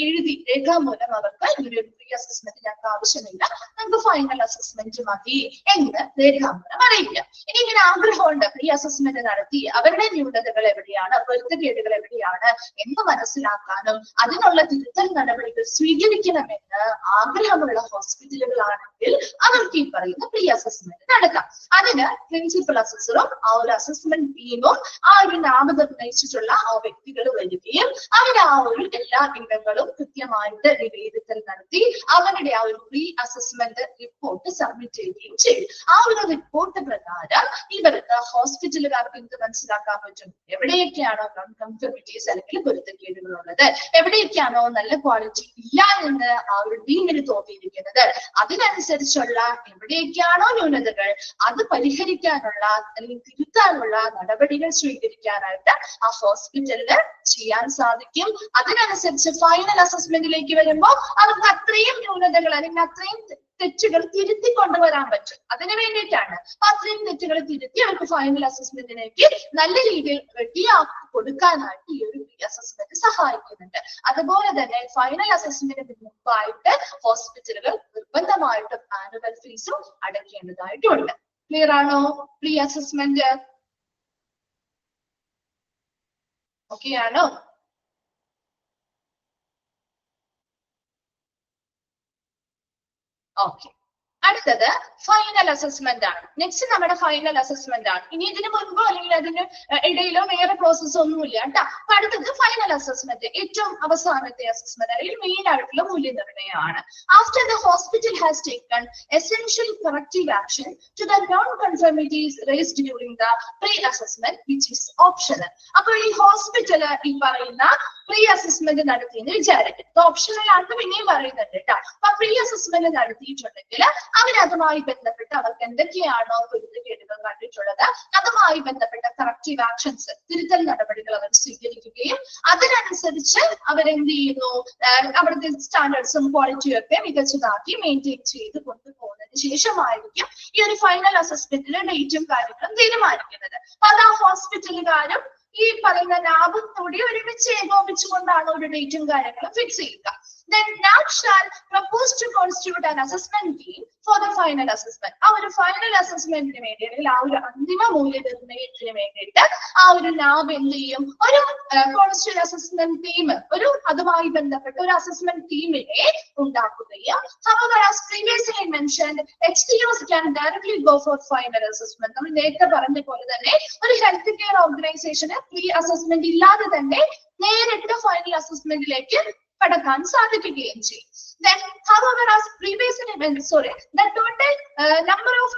ഒരു രേഖാമൂലം അവർക്ക് ഈ ഒരു പ്രീ അസസ്മെന്റ് ഞങ്ങൾക്ക് ആവശ്യമില്ല, നമുക്ക് ഫൈനൽ അസസ്മെന്റ് മതി എന്ന് രേഖാമൂലം അറിയില്ല. ഇനി ഇങ്ങനെ ആഗ്രഹമുണ്ട്, പ്രീ അസസ്മെന്റ് നടത്തി അവരുടെ ന്യൂനതകൾ എവിടെയാണ്, പൊരുത്തക്കേടുകൾ എവിടെയാണ് എന്ന് മനസ്സിലാക്കാനും അതിനുള്ള തിരുത്തൽ നടപടികൾ സ്വീകരിക്കണമെന്ന് ആഗ്രഹമുള്ള ഹോസ്പിറ്റലുകളാണെങ്കിൽ അവർക്ക് ഈ പറയുന്ന പ്രീ അസസ്മെന്റ് നടത്താം. അതിന് പ്രിൻസിപ്പൽ അസസറും ആ ഒരു അസസ്മെന്റ് ടീമും ആ ഒരു നാമം നിർണയിച്ചിട്ടുള്ള ആ വ്യക്തികൾ വരികയും അവരുടെ ആ ഒരു എല്ലാ ഇടങ്ങളും കൃത്യമായിട്ട് വിലയിരുത്തൽ നടത്തി അവരുടെ ആ ഒരു പ്രീ അസസ്മെന്റ് റിപ്പോർട്ട് സബ്മിറ്റ് ചെയ്യുകയും ചെയ്യും. ആ ഒരു റിപ്പോർട്ട് പ്രകാരം ഇവർക്ക് ഹോസ്പിറ്റലുകാർക്ക് എന്ത് മനസ്സിലാക്കാൻ പറ്റും, എവിടെയൊക്കെയാണോ കൺഫർമിറ്റീസ് അല്ലെങ്കിൽ പൊരുത്തക്കേടുകൾ ഉള്ളത്, എവിടെയൊക്കെയാണോ നല്ല ക്വാളിറ്റി ഇല്ല എന്ന് ആ ഒരു ടീമിന് തോന്നിയിരിക്കുന്നത്, അതിനനുസരിച്ചുള്ള എവിടെയൊക്കെയാണോ ന്യൂനതകൾ അത് പരിഹരിക്കാനുള്ള അല്ലെങ്കിൽ തിരുത്താനുള്ള നടപടികൾ സ്വീകരിക്കാനായിട്ട് ആ ഹോസ്പിറ്റലിന് ചെയ്യാൻ സാധിക്കും. അതിനനുസരിച്ച് ഫൈനൽ അസസ്മെന്റിലേക്ക് വരുമ്പോൾ അവർക്ക് അത്രയും ന്യൂനതകൾ അല്ലെങ്കിൽ അത്രയും തെറ്റുകൾ തിരുത്തി കൊണ്ടുവരാൻ പറ്റും. അതിനു വേണ്ടിയിട്ടാണ് അത്രയും തെറ്റുകൾ തിരുത്തി അവർക്ക് ഫൈനൽ അസസ്മെന്റിലേക്ക് നല്ല രീതിയിൽ റെഡിയാക്കി കൊടുക്കാനായിട്ട് ഈ ഒരു പ്രീ അസസ്മെന്റ് സഹായിക്കുന്നുണ്ട്. അതുപോലെ തന്നെ ഫൈനൽ അസസ്മെന്റിന് മുമ്പായിട്ട് ഹോസ്പിറ്റലുകൾ നിർബന്ധമായിട്ടും ആനുവൽ ഫീസും അടയ്ക്കേണ്ടതായിട്ടുണ്ട്. ക്ലിയർ ആണോ? പ്രീ അസസ്മെന്റ് ഓക്കെ ആണോ? ഓക്കെ, അടുത്തത് ഫൈനൽ അസസ്മെന്റ് ആണ്. നെക്സ്റ്റ് നമ്മുടെ ഫൈനൽ അസസ്മെന്റ് ആണ്. ഇനി ഇതിന് മുൻപോ അല്ലെങ്കിൽ അതിന് ഇടയിലോ വേറെ പ്രോസസ് ഒന്നുമില്ല കേട്ടോ. അപ്പൊ അടുത്തത് ഫൈനൽ അസസ്മെന്റ്, ഏറ്റവും അവസാനത്തെ അസസ്മെന്റ് അല്ലെങ്കിൽ മെയിൻ ആയിട്ടുള്ള മൂല്യനിർണ്ണയമാണ്. After the hospital has taken essential corrective action to the non conformities raised during the pre assessment which is optional. അപ്പോൾ ഈ ഹോസ്പിറ്റൽ ഈ പറയുന്ന പ്രീ അസസ്മെന്റ് നടത്തിയെന്ന് വിചാരിക്കും. ഓപ്ഷണൽ ആണെന്ന് പിന്നെയും പറയുന്നുണ്ട് കേട്ടോ. അപ്പൊ പ്രീ അസസ്മെന്റ് നടത്തിയിട്ടുണ്ടെങ്കിൽ അവരതുമായി ബന്ധപ്പെട്ട് അവർക്ക് എന്തൊക്കെയാണോ പൊരുത്തക്കേടുകൾ കണ്ടിട്ടുള്ളത് അതുമായി ബന്ധപ്പെട്ട കറക്റ്റീവ് ആക്ഷൻസ്, തിരുത്തൽ നടപടികൾ അവർ സ്വീകരിക്കുകയും അതിനനുസരിച്ച് അവരെന്ത് ചെയ്യുന്നു, അവിടുത്തെ സ്റ്റാൻഡേർഡ്സും ക്വാളിറ്റിയും ഒക്കെ മികച്ചതാക്കി മെയിൻറ്റെയിൻ ചെയ്ത് കൊണ്ടുപോകുന്നതിന് ശേഷമായിരിക്കും ഈ ഒരു ഫൈനൽ അസസ്മെന്റിലെ ഡേറ്റും കാര്യങ്ങളും തീരുമാനിക്കുന്നത്. അപ്പൊ അത് ആ ഹോസ്പിറ്റലുകാരും ഈ പറയുന്ന ലാബും കൂടി ഒരുമിച്ച് ഏകോപിച്ചുകൊണ്ടാണ് ഒരു ഡേറ്റും കാര്യങ്ങളും ഫിക്സ് ചെയ്യുക. Then NAB shall propose to constitute an assessment team for the final assessment. ആ ഒരു ഫൈനൽ അസസ്മെന്റിന് വേണ്ടി അല്ലെങ്കിൽ ആ ഒരു അന്തിമ മൂല്യനിർണ്ണയത്തിന് വേണ്ടിയിട്ട് ആ ഒരു NAB എന്ത് ചെയ്യും, ഒരു കോൺസ്റ്റിറ്റ്യൂട്ട് അസസ്മെന്റ് ടീം, ഒരു അതുമായി ബന്ധപ്പെട്ട ഒരു അസസ്മെന്റ് ടീമിനെ ഉണ്ടാക്കുകയും however as previously mentioned HTOs can directly go for final assessment. നമ്മൾ നേരത്തെ പറഞ്ഞ പോലെ തന്നെ ഒരു ഹെൽത്ത് കെയർ ഓർഗനൈസേഷന് പ്രീ അസസ്മെന്റ് ഇല്ലാതെ തന്നെ നേരിട്ട് ഫൈനൽ അസസ്മെന്റിലേക്ക് കടക്കാൻ സാധിക്കുകയും ചെയ്യും. Then, however, as previously mentioned, the total number of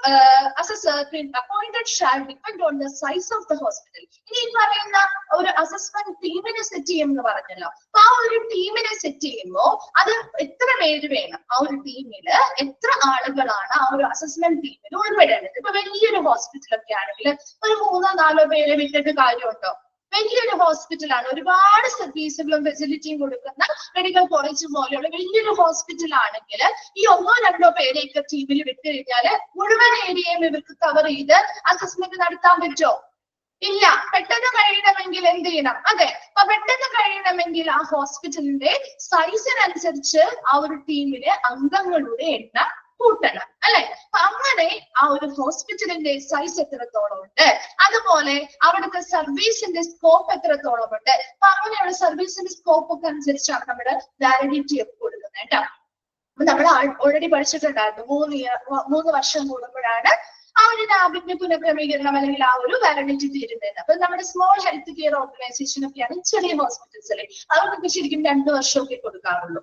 assessors appointed shall depend on the size of the hospital. ഇനി പറയുന്ന ഒരു അസസ്മെന്റ് ടീമിനെ സെറ്റ് ചെയ്യുമെന്ന് പറഞ്ഞല്ലോ. അപ്പൊ ആ ഒരു ടീമിനെ സെറ്റ് ചെയ്യുമ്പോൾ അത് എത്ര പേര് വേണം, ആ ഒരു ടീമില് എത്ര ആളുകളാണ് ആ ഒരു അസസ്മെന്റ് ടീമിൽ ഉൾപ്പെടേണ്ടത്. ഇപ്പൊ വലിയൊരു ഹോസ്പിറ്റലൊക്കെ ആണെങ്കിൽ ഒരു 3-4 പേരെ വിട്ടിട്ട് കാര്യമുണ്ടോ? വലിയൊരു ഹോസ്പിറ്റലാണ്, ഒരുപാട് സർവീസുകളും ഫെസിലിറ്റിയും കൊടുക്കുന്ന മെഡിക്കൽ കോളേജ് പോലെയുള്ള വലിയൊരു ഹോസ്പിറ്റൽ ആണെങ്കിൽ ഈ 1-2 പേരെയൊക്കെ ടീമിൽ വിട്ടു കഴിഞ്ഞാല് മുഴുവൻ ഏരിയയും ഇവർക്ക് കവർ ചെയ്ത് അസസ്മെന്റ് നടത്താൻ പറ്റുമോ? ഇല്ല. പെട്ടെന്ന് കഴിയണമെങ്കിൽ എന്ത് ചെയ്യണം? അതെ, അപ്പൊ പെട്ടെന്ന് കഴിയണമെങ്കിൽ ആ ഹോസ്പിറ്റലിന്റെ സൈസിനനുസരിച്ച് ആ ഒരു ടീമിലെ അംഗങ്ങളുടെ എണ്ണം കൂട്ടണം, അല്ലെ? അങ്ങനെ ആ ഒരു ഹോസ്പിറ്റലിന്റെ സൈസ് എത്രത്തോളം ഉണ്ട്, അതുപോലെ അവിടുത്തെ സർവീസിന്റെ സ്കോപ്പ് എത്രത്തോളം ഉണ്ട്. അപ്പൊ അങ്ങനെയുള്ള സർവീസിന്റെ സ്കോപ്പ് ഒക്കെ അനുസരിച്ചാണ് നമ്മുടെ വാലിഡിറ്റി ഒക്കെ കൊടുക്കുന്നത് കേട്ടോ. അപ്പൊ നമ്മൾ ഓൾറെഡി പഠിച്ചിട്ടുണ്ടായിരുന്നു 3 വർഷം കൂടുമ്പോഴാണ് ആ ഒരു ലാബിന്റെ പുനഃക്രമീകരണം അല്ലെങ്കിൽ ആ ഒരു വാലിഡിറ്റി തീരുന്നത്. അപ്പൊ നമ്മുടെ സ്മോൾ ഹെൽത്ത് കെയർ ഓർഗനൈസേഷൻ ഒക്കെയാണ് ചെറിയ ഹോസ്പിറ്റൽസിലെ അവർക്കൊക്കെ ശരിക്കും 2 വർഷമൊക്കെ കൊടുക്കാറുള്ളൂ.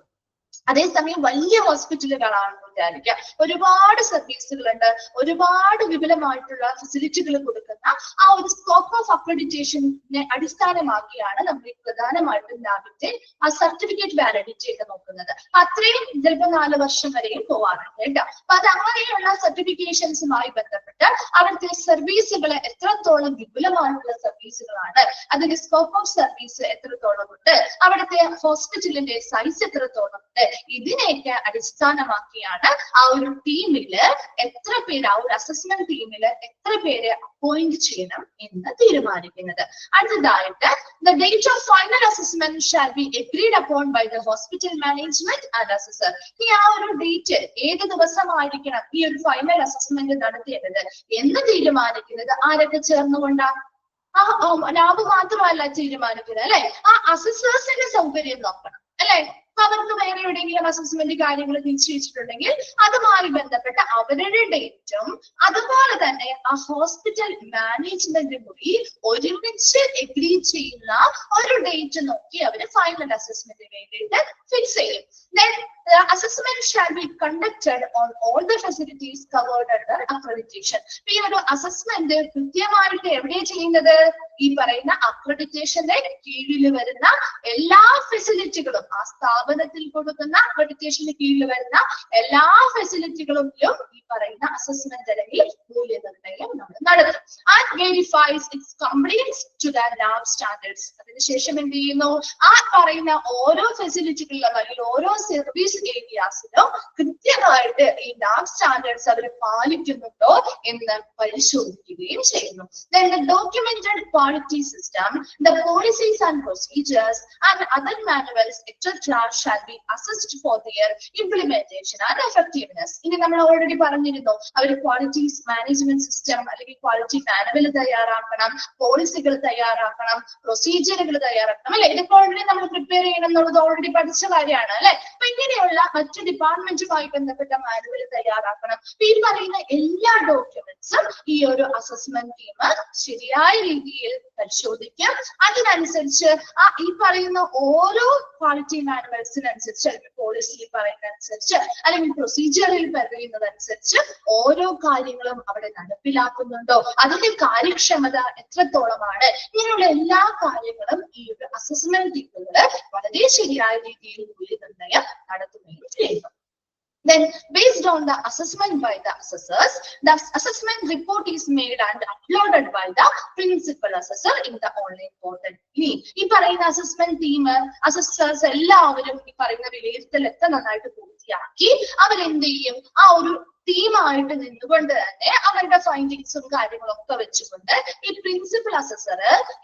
അതേസമയം വലിയ ഹോസ്പിറ്റലുകളാണെന്ന് വിചാരിക്കുക, ഒരുപാട് സർവീസുകളുണ്ട്, ഒരുപാട് വിപുലമായിട്ടുള്ള ഫെസിലിറ്റികൾ കൊടുക്കുന്ന ആ ഒരു സ്കോപ്പ് ഓഫ് അക്രഡിറ്റേഷനെ അടിസ്ഥാനമാക്കിയാണ് നമ്മൾ പ്രധാനമായിട്ടും ലാബിന്റെ ആ സർട്ടിഫിക്കറ്റ് വാലിഡിറ്റി ഒക്കെ നോക്കുന്നത്. അത്രയും ചിലപ്പോൾ 4 വർഷം വരെയും പോവാറുണ്ട് കേട്ടോ. അപ്പൊ അത് അങ്ങനെയുള്ള സർട്ടിഫിക്കേഷൻസുമായി ബന്ധപ്പെട്ട് അവിടുത്തെ സർവീസുകൾ എത്രത്തോളം വിപുലമായിട്ടുള്ള സർവീസുകളാണ്, അതിന്റെ സ്കോപ്പ് ഓഫ് സർവീസ് എത്രത്തോളം ഉണ്ട്, അവിടുത്തെ ഹോസ്പിറ്റലിന്റെ സൈസ് എത്രത്തോളം ഉണ്ട്, ഇതിനെയൊക്കെ അടിസ്ഥാനമാക്കിയാണ് ആ ഒരു ടീമില് എത്ര പേര്, ആ ഒരു അസസ്മെന്റ് ടീമില് എത്ര പേരെ അപ്പോയിന്റ് ചെയ്യണം എന്ന് തീരുമാനിക്കുന്നത്. അടുത്തതായിട്ട് the date of final assessment shall be agreed upon by the hospital management and assessor. ഈ ആ ഒരു ഡേറ്റ് ഏത് ദിവസമായിരിക്കണം ഈ ഒരു ഫൈനൽ അസസ്മെന്റ് നടത്തിയത് എന്ന് തീരുമാനിക്കുന്നത് ആരൊക്കെ ചേർന്നുകൊണ്ടാണ്? ലാബ് മാത്രമല്ല തീരുമാനിക്കുന്നത് അല്ലെ, ആ അസസേഴ്സിന്റെ സൗകര്യം നോക്കണം അല്ലെ. അവർക്ക് വേറെ എവിടെയെങ്കിലും അസസ്മെന്റ് കാര്യങ്ങൾ നിശ്ചയിച്ചിട്ടുണ്ടെങ്കിൽ അതുമായി ബന്ധപ്പെട്ട അവരുടെ ഡേറ്റും അതുപോലെ തന്നെ ആ ഹോസ്പിറ്റൽ മാനേജ്മെന്റും കൂടി ഒരുമിച്ച് എഗ്രി ചെയ്യുന്ന ഒരു ഡേറ്റ് നോക്കി അവര് ഫൈനൽ അസസ്മെന്റിന് വേണ്ടിയിട്ട് ഫിക്സ് ചെയ്യും. Then the assessment shall be conducted on all the facilities covered under accreditation. ഈ ഒരു അസസ്മെന്റ് കൃത്യമായിട്ട് എവിടെയാണ് ചെയ്യുന്നത്? ഈ പറയുന്ന അക്രഡിറ്റേഷന്റെ കീഴിൽ വരുന്ന എല്ലാ ഫെസിലിറ്റികളും, ആ സ്ഥാപനത്തിൽ കൊടുക്കുന്ന അക്രഡിറ്റേഷന്റെ കീഴിൽ വരുന്ന എല്ലാ ഫെസിലിറ്റികളിലും ഈ പറയുന്ന അസസ്മെന്റ് അല്ലെങ്കിൽ മൂല്യനിർണ്ണയം നമ്മൾ നടത്തും. And verifies its completes to the lab standards. അതിനുശേഷം എന്ത് ചെയ്യുന്നു? ആ പറയുന്ന ഓരോ ഫെസിലിറ്റികളിലും അല്ലെങ്കിൽ ഓരോ സർവീസ് ഏരിയാസിലും കൃത്യമായിട്ട് ഈ ലാബ് സ്റ്റാൻഡേർഡ്സ് അവർ പാലിക്കുന്നുണ്ടോ എന്ന് പരിശോധിക്കുകയും ചെയ്യുന്നു. Then the documented quality system, the policies and procedures and other manuals etc. shall be assessed for their implementation and effectiveness. ഇനി നമ്മൾ ഓൾറെഡി പറഞ്ഞിരുന്നു, അവർ ക്വാളിറ്റീസ് മാനേജ്മെന്റ് സിസ്റ്റം അല്ലെങ്കിൽ ക്വാളിറ്റി മാനുവൽ തയ്യാറാക്കണം, പോളിസികൾ തയ്യാറാക്കണം, പ്രൊസീജിയറുകൾ തയ്യാറാക്കണം അല്ലെ. ഇതൊക്കെ ഓൾറെഡി നമ്മൾ പ്രിപ്പയർ ചെയ്യണം എന്നുള്ളത് ഓൾറെഡി പഠിച്ച കാര്യമാണ് അല്ലെ. അപ്പൊ ഇങ്ങനെയുള്ള മറ്റു ഡിപ്പാർട്ട്മെന്റുമായി ബന്ധപ്പെട്ട മാനുവൽ തയ്യാറാക്കണം. ഈ പറയുന്ന എല്ലാ ഡോക്യുമെന്റ്സും ഈ ഒരു അസസ്മെന്റ് ടീം ശരിയായ രീതിയിൽ പരിശോധിക്കും. അതിനനുസരിച്ച് ഈ പറയുന്ന ഓരോ ക്വാളിറ്റി മാനുവൽസിനനുസരിച്ച് അല്ലെങ്കിൽ പോളിസിയിൽ പറയുന്നതനുസരിച്ച് അല്ലെങ്കിൽ പ്രൊസീജിയറിൽ പറയുന്നതനുസരിച്ച് ഓരോ കാര്യങ്ങളും അവിടെ നടപ്പിലാക്കുന്നുണ്ടോ, അതിന്റെ കാര്യക്ഷമത എത്രത്തോളമാണ്, ഇങ്ങനെയുള്ള എല്ലാ കാര്യങ്ങളും ഈ ഒരു അസസ്മെന്റ് ടീമുകള് വളരെ ശരിയായ രീതിയിൽ മൂല്യനിർണ്ണയം നടത്തുകയും ചെയ്യുന്നു. Then, based on the assessment by the assessors, the assessment report is made and uploaded by the principal assessor in the online portal. ഈ പറയുന്ന അസസ്മെന്റ് ടീം, അസസ്സേഴ്സ് എല്ലാവരും ഈ പറയുന്ന വിലയിരുത്തൽ എത്ര നന്നായിട്ട് പൂർത്തിയാക്കി അവരെന്ത് ചെയ്യും? ആ ഒരു ടീമായിട്ട് നിന്നുകൊണ്ട് തന്നെ അവരുടെ ഫൈൻഡിങ്സും കാര്യങ്ങളും ഒക്കെ വെച്ചുകൊണ്ട് ഈ പ്രിൻസിപ്പൽ അസസർ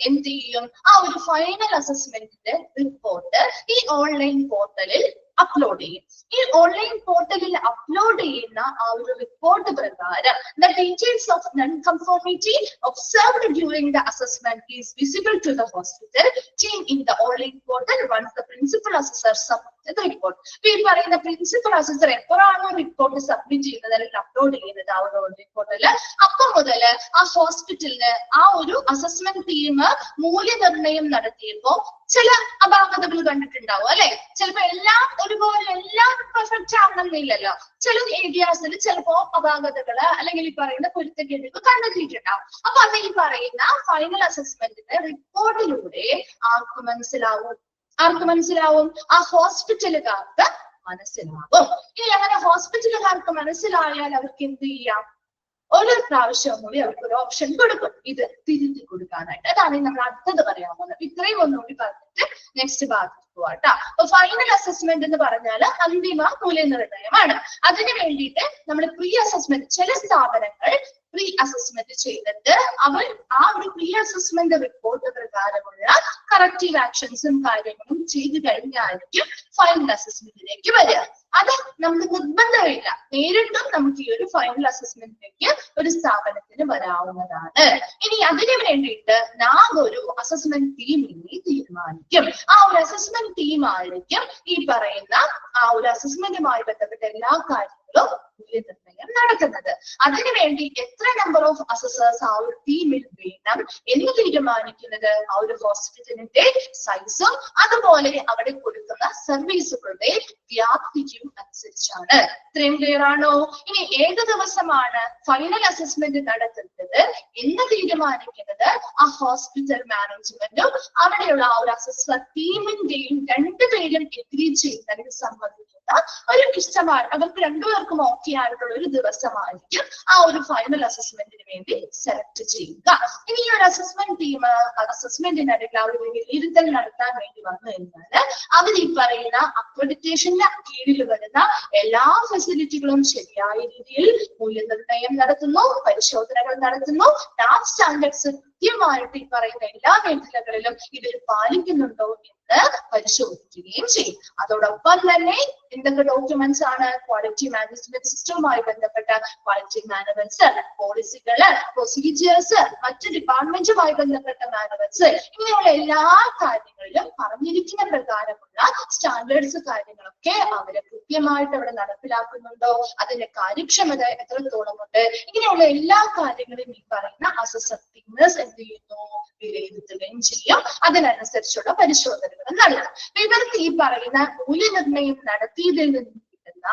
എന്ത് ചെയ്യും? ആ ഒരു ഫൈനൽ അസസ്മെന്റിന്റെ റിപ്പോർട്ട് ഈ ഓൺലൈൻ പോർട്ടലിൽ അപ്ലോഡ് ചെയ്യും. ഈ ഓൺലൈൻ പോർട്ടലിൽ അപ്ലോഡ് ചെയ്യുന്ന ആ ഒരു റിപ്പോർട്ട് പ്രകാരം the details of non-conformity observed during the assessment is visible to the hospital team in the online portal once the principal assessor submits the report. ഈ പറയുന്ന പ്രിൻസിപ്പൽ അസസർ എപ്പോഴാണോ റിപ്പോർട്ട് സബ്മിറ്റ് ചെയ്യുന്നത് അല്ലെങ്കിൽ upload ചെയ്യുന്നത് ആ ഒരു online പോർട്ടലിൽ, അപ്പൊ മുതല് ആ ഹോസ്പിറ്റലിന് ആ ഒരു അസസ്മെന്റ് ടീം മൂല്യനിർണ്ണയം നടത്തിയപ്പോ ചില അപാകതകൾ കണ്ടിട്ടുണ്ടാവും അല്ലെ. ചിലപ്പോ എല്ലാം ഒരുപോലെ എല്ലാം പെർഫെക്റ്റ് ആവണമെന്നില്ലല്ലോ. ചില ഏരിയാസിൽ ചിലപ്പോ അപാകതകള് അല്ലെങ്കിൽ ഈ പറയുന്ന പൊരുത്തക്കേടുകൾ കണ്ടെത്തിയിട്ടുണ്ടാവും. അപ്പൊ അത് ഈ പറയുന്ന ഫൈനൽ അസസ്മെന്റിന്റെ റിപ്പോർട്ടിലൂടെ ആർക്ക് മനസ്സിലാവും? ആ ഹോസ്പിറ്റലുകാർക്ക് മനസ്സിലാവും. ഇനി അങ്ങനെ ഹോസ്പിറ്റലുകാർക്ക് മനസ്സിലായാൽ അവർക്ക് എന്ത് ചെയ്യാം? ഒരു പ്രാവശ്യം കൂടി അവർക്ക് ഒരു ഓപ്ഷൻ കൊടുക്കും, ഇത് തിരുത്തി കൊടുക്കാനായിട്ട്. അതാണ് നമ്മൾ അടുത്തത് പറയാൻ പോകുന്നത്. ഇത്രയും ഒന്നുകൂടി പറഞ്ഞിട്ട് നെക്സ്റ്റ് ഭാഗത്ത് പോവാട്ടോ. അപ്പൊ ഫൈനൽ അസസ്മെന്റ് എന്ന് പറഞ്ഞാൽ അന്തിമ മൂല്യനിർണ്ണയമാണ്. അതിന് വേണ്ടിയിട്ട് നമ്മൾ പ്രീ അസസ്മെന്റ്, ചില സ്ഥാപനങ്ങൾ പ്രീ അസസ്മെന്റ് ചെയ്തിട്ട് അവർ ആ ഒരു പ്രീ അസസ്മെന്റ് റിപ്പോർട്ട് പ്രകാരമുള്ള കറക്റ്റീവ് ആക്ഷൻസും കാര്യങ്ങളും ചെയ്തു കഴിഞ്ഞായിരിക്കും ഫൈനൽ അസസ്മെന്റിലേക്ക് വരിക. അത് നമുക്ക് നിർബന്ധമില്ല, നേരിട്ടും നമുക്ക് ഈ ഒരു ഫൈനൽ അസസ്മെന്റിലേക്ക് ഒരു സ്ഥാപനത്തിന് വരാവുന്നതാണ്. ഇനി അതിനു വേണ്ടിയിട്ട് നാം ഒരു അസസ്മെന്റ് ടീമിനെ തീരുമാനിക്കും. ആ ഒരു അസസ്മെന്റ് ടീം ആയിരിക്കും ഈ പറയുന്ന ആ ഒരു അസസ്മെന്റുമായി ബന്ധപ്പെട്ട എല്ലാ കാര്യങ്ങളും മൂല്യനിർണ്ണയം നടക്കുന്നത്. അതിനുവേണ്ടി എത്ര നമ്പർ ഓഫ് അസസേഴ്സ് ആ ഒരു ടീമിൽ വേണം എന്ന് തീരുമാനിക്കുന്നത് ആ ഒരു ഹോസ്പിറ്റലിന്റെ സൈസും അതുപോലെ അവിടെ കൊടുക്കുന്ന സർവീസുകളുടെ വ്യാപ്തിക്കും അനുസരിച്ചാണ്. ഇത്രയും ക്ലിയർ ആണോ? ഇനി ഏത് ദിവസമാണ് ഫൈനൽ അസസ്മെന്റ് നടത്തുന്നത് എന്ന് തീരുമാനിക്കുന്നത് ആ ഹോസ്പിറ്റൽ മാനേജ്മെന്റും അവിടെയുള്ള ആ ഒരു അസസ്സർ ടീമിന്റെയും രണ്ടുപേരും എഗ്രി ചെയ്യുന്നതിന് സംബന്ധിക്കുന്ന ഒരു ഇഷ്ടമാണ്, അവർക്ക് രണ്ടുപേർക്കും ഓക്കെ ആയിട്ടുള്ള ഒരു ദിവസമായിരിക്കും ആ ഒരു ഫൈനൽ അസസ്മെന്റിന് വേണ്ടി സെലക്ട് ചെയ്യുക. ഇനി ഈ ഒരു അസസ്മെന്റ് ടീം അസസ്മെന്റിനിടയിൽ ആ ഒരു വിലയിരുത്തൽ നടത്താൻ വേണ്ടി വന്നു കഴിഞ്ഞാൽ അവർ ഈ പറയുന്ന അക്രഡിറ്റേഷന്റെ കീഴിൽ വരുന്ന എല്ലാ ഫെസിലിറ്റികളും ശരിയായ രീതിയിൽ മൂല്യനിർണ്ണയം നടത്തുന്നു, പരിശോധനകൾ നടത്തുന്നു, നാഷണൽ സ്റ്റാൻഡേർഡ്സ് കൃത്യമായിട്ട് ഈ പറയുന്ന എല്ലാ മേഖലകളിലും ഇവർ പാലിക്കുന്നുണ്ടോ എന്ന് പരിശോധിക്കുകയും ചെയ്യും. അതോടൊപ്പം തന്നെ എന്തൊക്കെ ഡോക്യുമെന്റ്സ് ആണ്? ക്വാളിറ്റി മാനേജ്മെന്റ് സിസ്റ്റവുമായി ബന്ധപ്പെട്ട ക്വാളിറ്റി മാനുവൽസ്, പോളിസികള്, പ്രൊസീജിയേഴ്സ്, മറ്റ് ഡിപ്പാർട്ട്മെന്റുമായി ബന്ധപ്പെട്ട മാനുവൽസ്, ഇങ്ങനെയുള്ള എല്ലാ കാര്യങ്ങളിലും പറഞ്ഞിരിക്കുന്ന പ്രകാരമുള്ള സ്റ്റാൻഡേർഡ്സ് കാര്യങ്ങളൊക്കെ അവര് കൃത്യമായിട്ട് അവിടെ നടപ്പിലാക്കുന്നുണ്ടോ, അതിന്റെ കാര്യക്ഷമത എത്രത്തോളം ഉണ്ട്, ഇങ്ങനെയുള്ള എല്ലാ കാര്യങ്ങളും ഈ പറയുന്ന അസസർ ടീംസ് എന്ത് ചെയ്യുന്നു? വിലയിരുത്തുകയും ചെയ്യും. അതിനനുസരിച്ചുള്ള പരിശോധനകൾ നടത്തും. ഇവർക്ക് ഈ പറയുന്ന മൂല്യനിർണ്ണയം നടത്തിയതിൽ നിന്ന് കിട്ടുന്ന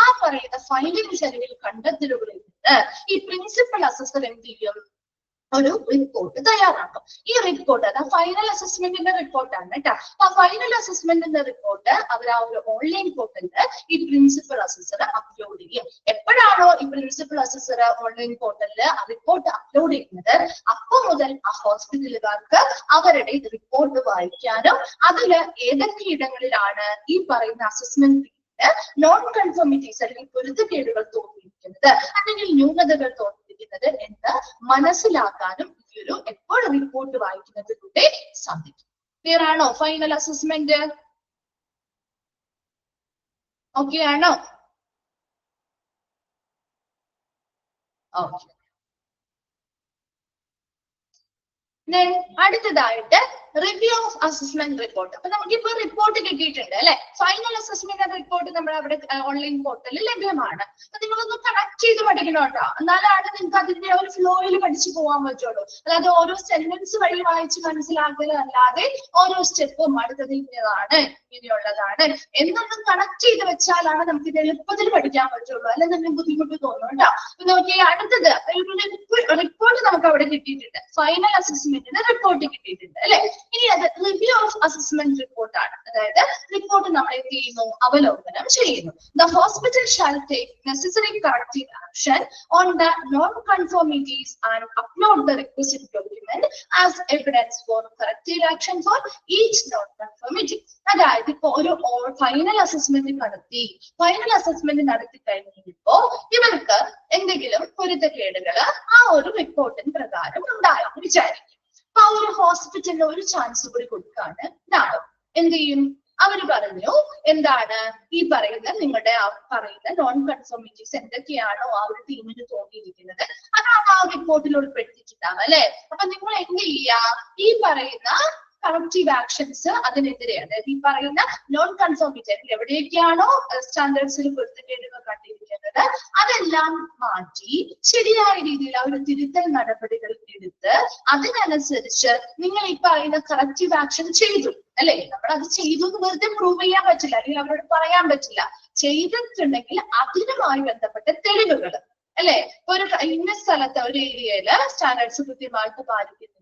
ആ പറയുന്ന ഫൈനൽസ് അല്ലെങ്കിൽ കണ്ടെത്തലുകളിൽ നിന്ന് ഈ പ്രിൻസിപ്പൽ അസസർ എന്ത് ചെയ്യും? ഒരു റിപ്പോർട്ട് തയ്യാറാക്കും. ഈ റിപ്പോർട്ട് അത് ഫൈനൽ അസസ്മെന്റിന്റെ റിപ്പോർട്ടാണ് കേട്ടോ. ആ ഫൈനൽ അസസ്മെന്റിന്റെ റിപ്പോർട്ട് അവർ ആ ഒരു ഓൺലൈൻ പോർട്ടലിൽ ഈ പ്രിൻസിപ്പൽ അസസർ അപ്ലോഡ് ചെയ്യും. എപ്പോഴാണോ ഈ പ്രിൻസിപ്പൽ അസസർ ഓൺലൈൻ പോർട്ടലിൽ റിപ്പോർട്ട് അപ്ലോഡ് ചെയ്യുന്നത്, അപ്പൊ മുതൽ ആ ഹോസ്പിറ്റലുകാർക്ക് അവരുടെ റിപ്പോർട്ട് വായിക്കാനും അതിൽ ഏതൊക്കെ ഇടങ്ങളിലാണ് ഈ പറയുന്ന അസസ്മെന്റ് നോൺ കൺഫോമിറ്റീസ് അല്ലെങ്കിൽ പൊരുത്തക്കേടുകൾ തോന്നിയിരിക്കുന്നത് അല്ലെങ്കിൽ ന്യൂനതകൾ തോന്നിയിരിക്കുന്നത് എന്ന് മനസ്സിലാക്കാനും ഈ ഒരു എപ്പോൾ റിപ്പോർട്ട് വായിക്കുന്നതിലൂടെ സാധിക്കും. ക്ലിയർ ആണോ? ഫൈനൽ അസസ്മെന്റ് ഓക്കെ ആണോ? ഓക്കെ. അടുത്തതായിട്ട് റിവ്യൂ ഓഫ് അസസ്മെന്റ് റിപ്പോർട്ട്. അപ്പൊ നമുക്കിപ്പോ റിപ്പോർട്ട് കിട്ടിയിട്ടുണ്ട് അല്ലെ. ഫൈനൽ അസസ്മെന്റ് റിപ്പോർട്ട് നമ്മൾ അവിടെ ഓൺലൈൻ പോർട്ടലിൽ ലഭ്യമാണ്. അപ്പൊ നിങ്ങളൊന്ന് കണക്ട് ചെയ്ത് പഠിക്കണം കേട്ടോ. എന്നാലാണ് നിങ്ങൾക്ക് അതിന്റെ ഒരു ഫ്ലോയിൽ പഠിച്ചു പോകാൻ പറ്റുള്ളൂ. അല്ലാതെ ഓരോ സെന്റൻസ് വഴി വായിച്ച് മനസ്സിലാക്കലല്ലാതെ ഓരോ സ്റ്റെപ്പും അടുത്തത് ഇന്നതാണ് ഇങ്ങനെയുള്ളതാണ് എന്നൊന്നും കണക്ട് ചെയ്ത് വെച്ചാലാണ് നമുക്ക് ഇത് എളുപ്പത്തിൽ പഠിക്കാൻ പറ്റുള്ളൂ. അല്ലെങ്കിൽ നമുക്ക് ബുദ്ധിമുട്ട് തോന്നും കേട്ടോ. നോക്കി അടുത്തത് റിപ്പോർട്ട് നമുക്ക് അവിടെ കിട്ടിയിട്ടുണ്ട്. ഫൈനൽ അസസ്മെന്റിന്റെ റിപ്പോർട്ട് കിട്ടിയിട്ടുണ്ട് അല്ലെ. ഇനി അത് റിവ്യൂ ഓഫ് അസസ്മെന്റ് റിപ്പോർട്ട് ആണ്. അതായത് റിപ്പോർട്ട് നമ്മൾ എന്ത് ചെയ്യുന്നു? അവലോകനം ചെയ്യുന്നു. The hospital shall take necessary corrective action on the non conformities and upload the requisite document as evidence for corrective action for each non conformity. അതായത് ഇപ്പൊ ഒരു ഫൈനൽ അസസ്മെന്റ് നടത്തി കഴിഞ്ഞപ്പോ ഇവർക്ക് എന്തെങ്കിലും പൊരുത്തക്കേടുകൾ ആ ഒരു റിപ്പോർട്ടിന് പ്രകാരം ഉണ്ടായെന്ന് വിചാരിക്കും. അപ്പൊ ആ ഒരു ഹോസ്പിറ്റലിന് ഒരു ചാൻസ് കൂടി കൊടുക്കാണ് ഉണ്ടാവും. എന്ത് ചെയ്യും? അവര് പറഞ്ഞു എന്താണ് ഈ പറയുന്ന നിങ്ങളുടെ ആ പറയുന്ന നോൺ കൺഫോമിറ്റീസ് എന്തൊക്കെയാണോ ആ ഒരു ടീമിന് തോന്നിയിരിക്കുന്നത് അതാണ് ആ റിപ്പോർട്ടിൽ ഉൾപ്പെടുത്തിയിട്ടുണ്ടാവുക അല്ലെ. അപ്പൊ നിങ്ങൾ എന്ത് ചെയ്യാ? ഈ പറയുന്ന കറക്റ്റീവ് ആക്ഷൻസ് അതിനെതിരെ, അതായത് ഈ പറയുന്ന നോൺ കൺഫോമിറ്റി എവിടെയൊക്കെയാണോ സ്റ്റാൻഡേർഡ്സിൽ പൊരുത്തക്കേടുകൾ കണ്ടിരിക്കുന്നത് അതെല്ലാം മാറ്റി ശരിയായ രീതിയിൽ ആ ഒരു തിരുത്തൽ നടപടികൾ എടുത്ത് അതിനനുസരിച്ച് നിങ്ങൾ ഈ പറയുന്ന കറക്റ്റീവ് ആക്ഷൻ ചെയ്തു അല്ലെ. നമ്മൾ അത് ചെയ്തു എന്ന് വെറുതെ പ്രൂവ് ചെയ്യാൻ പറ്റില്ല, അല്ലെങ്കിൽ അവരോട് പറയാൻ പറ്റില്ല. ചെയ്തിട്ടുണ്ടെങ്കിൽ അതിനുമായി ബന്ധപ്പെട്ട തെളിവുകൾ അല്ലെ. ഇപ്പൊ ഒരു ഇന്ന സ്ഥലത്ത് ഒരു ഏരിയയില് സ്റ്റാൻഡേർഡ്സ് കൃത്യമായിട്ട് പാലിക്കുന്നില്ല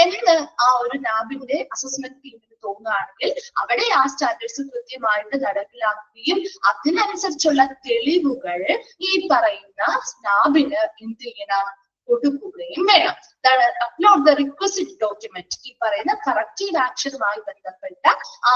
എന്ന് ആ ഒരു നാബിന്റെ അസസ്മെന്റ് ടീമിന് തോന്നുകയാണെങ്കിൽ അവിടെ ആ സ്റ്റാൻഡേർഡ്സ് കൃത്യമായിട്ട് നടപ്പിലാക്കുകയും അതിനനുസരിച്ചുള്ള തെളിവുകൾ ഈ പറയുന്ന നാബിന് എന്ത് ചെയ്യണം? കൊടുക്കുകയും വേണം. Upload the requisite document. ഈ പറയുന്ന കറക്റ്റീവ് ആക്ഷനുമായി ബന്ധപ്പെട്ട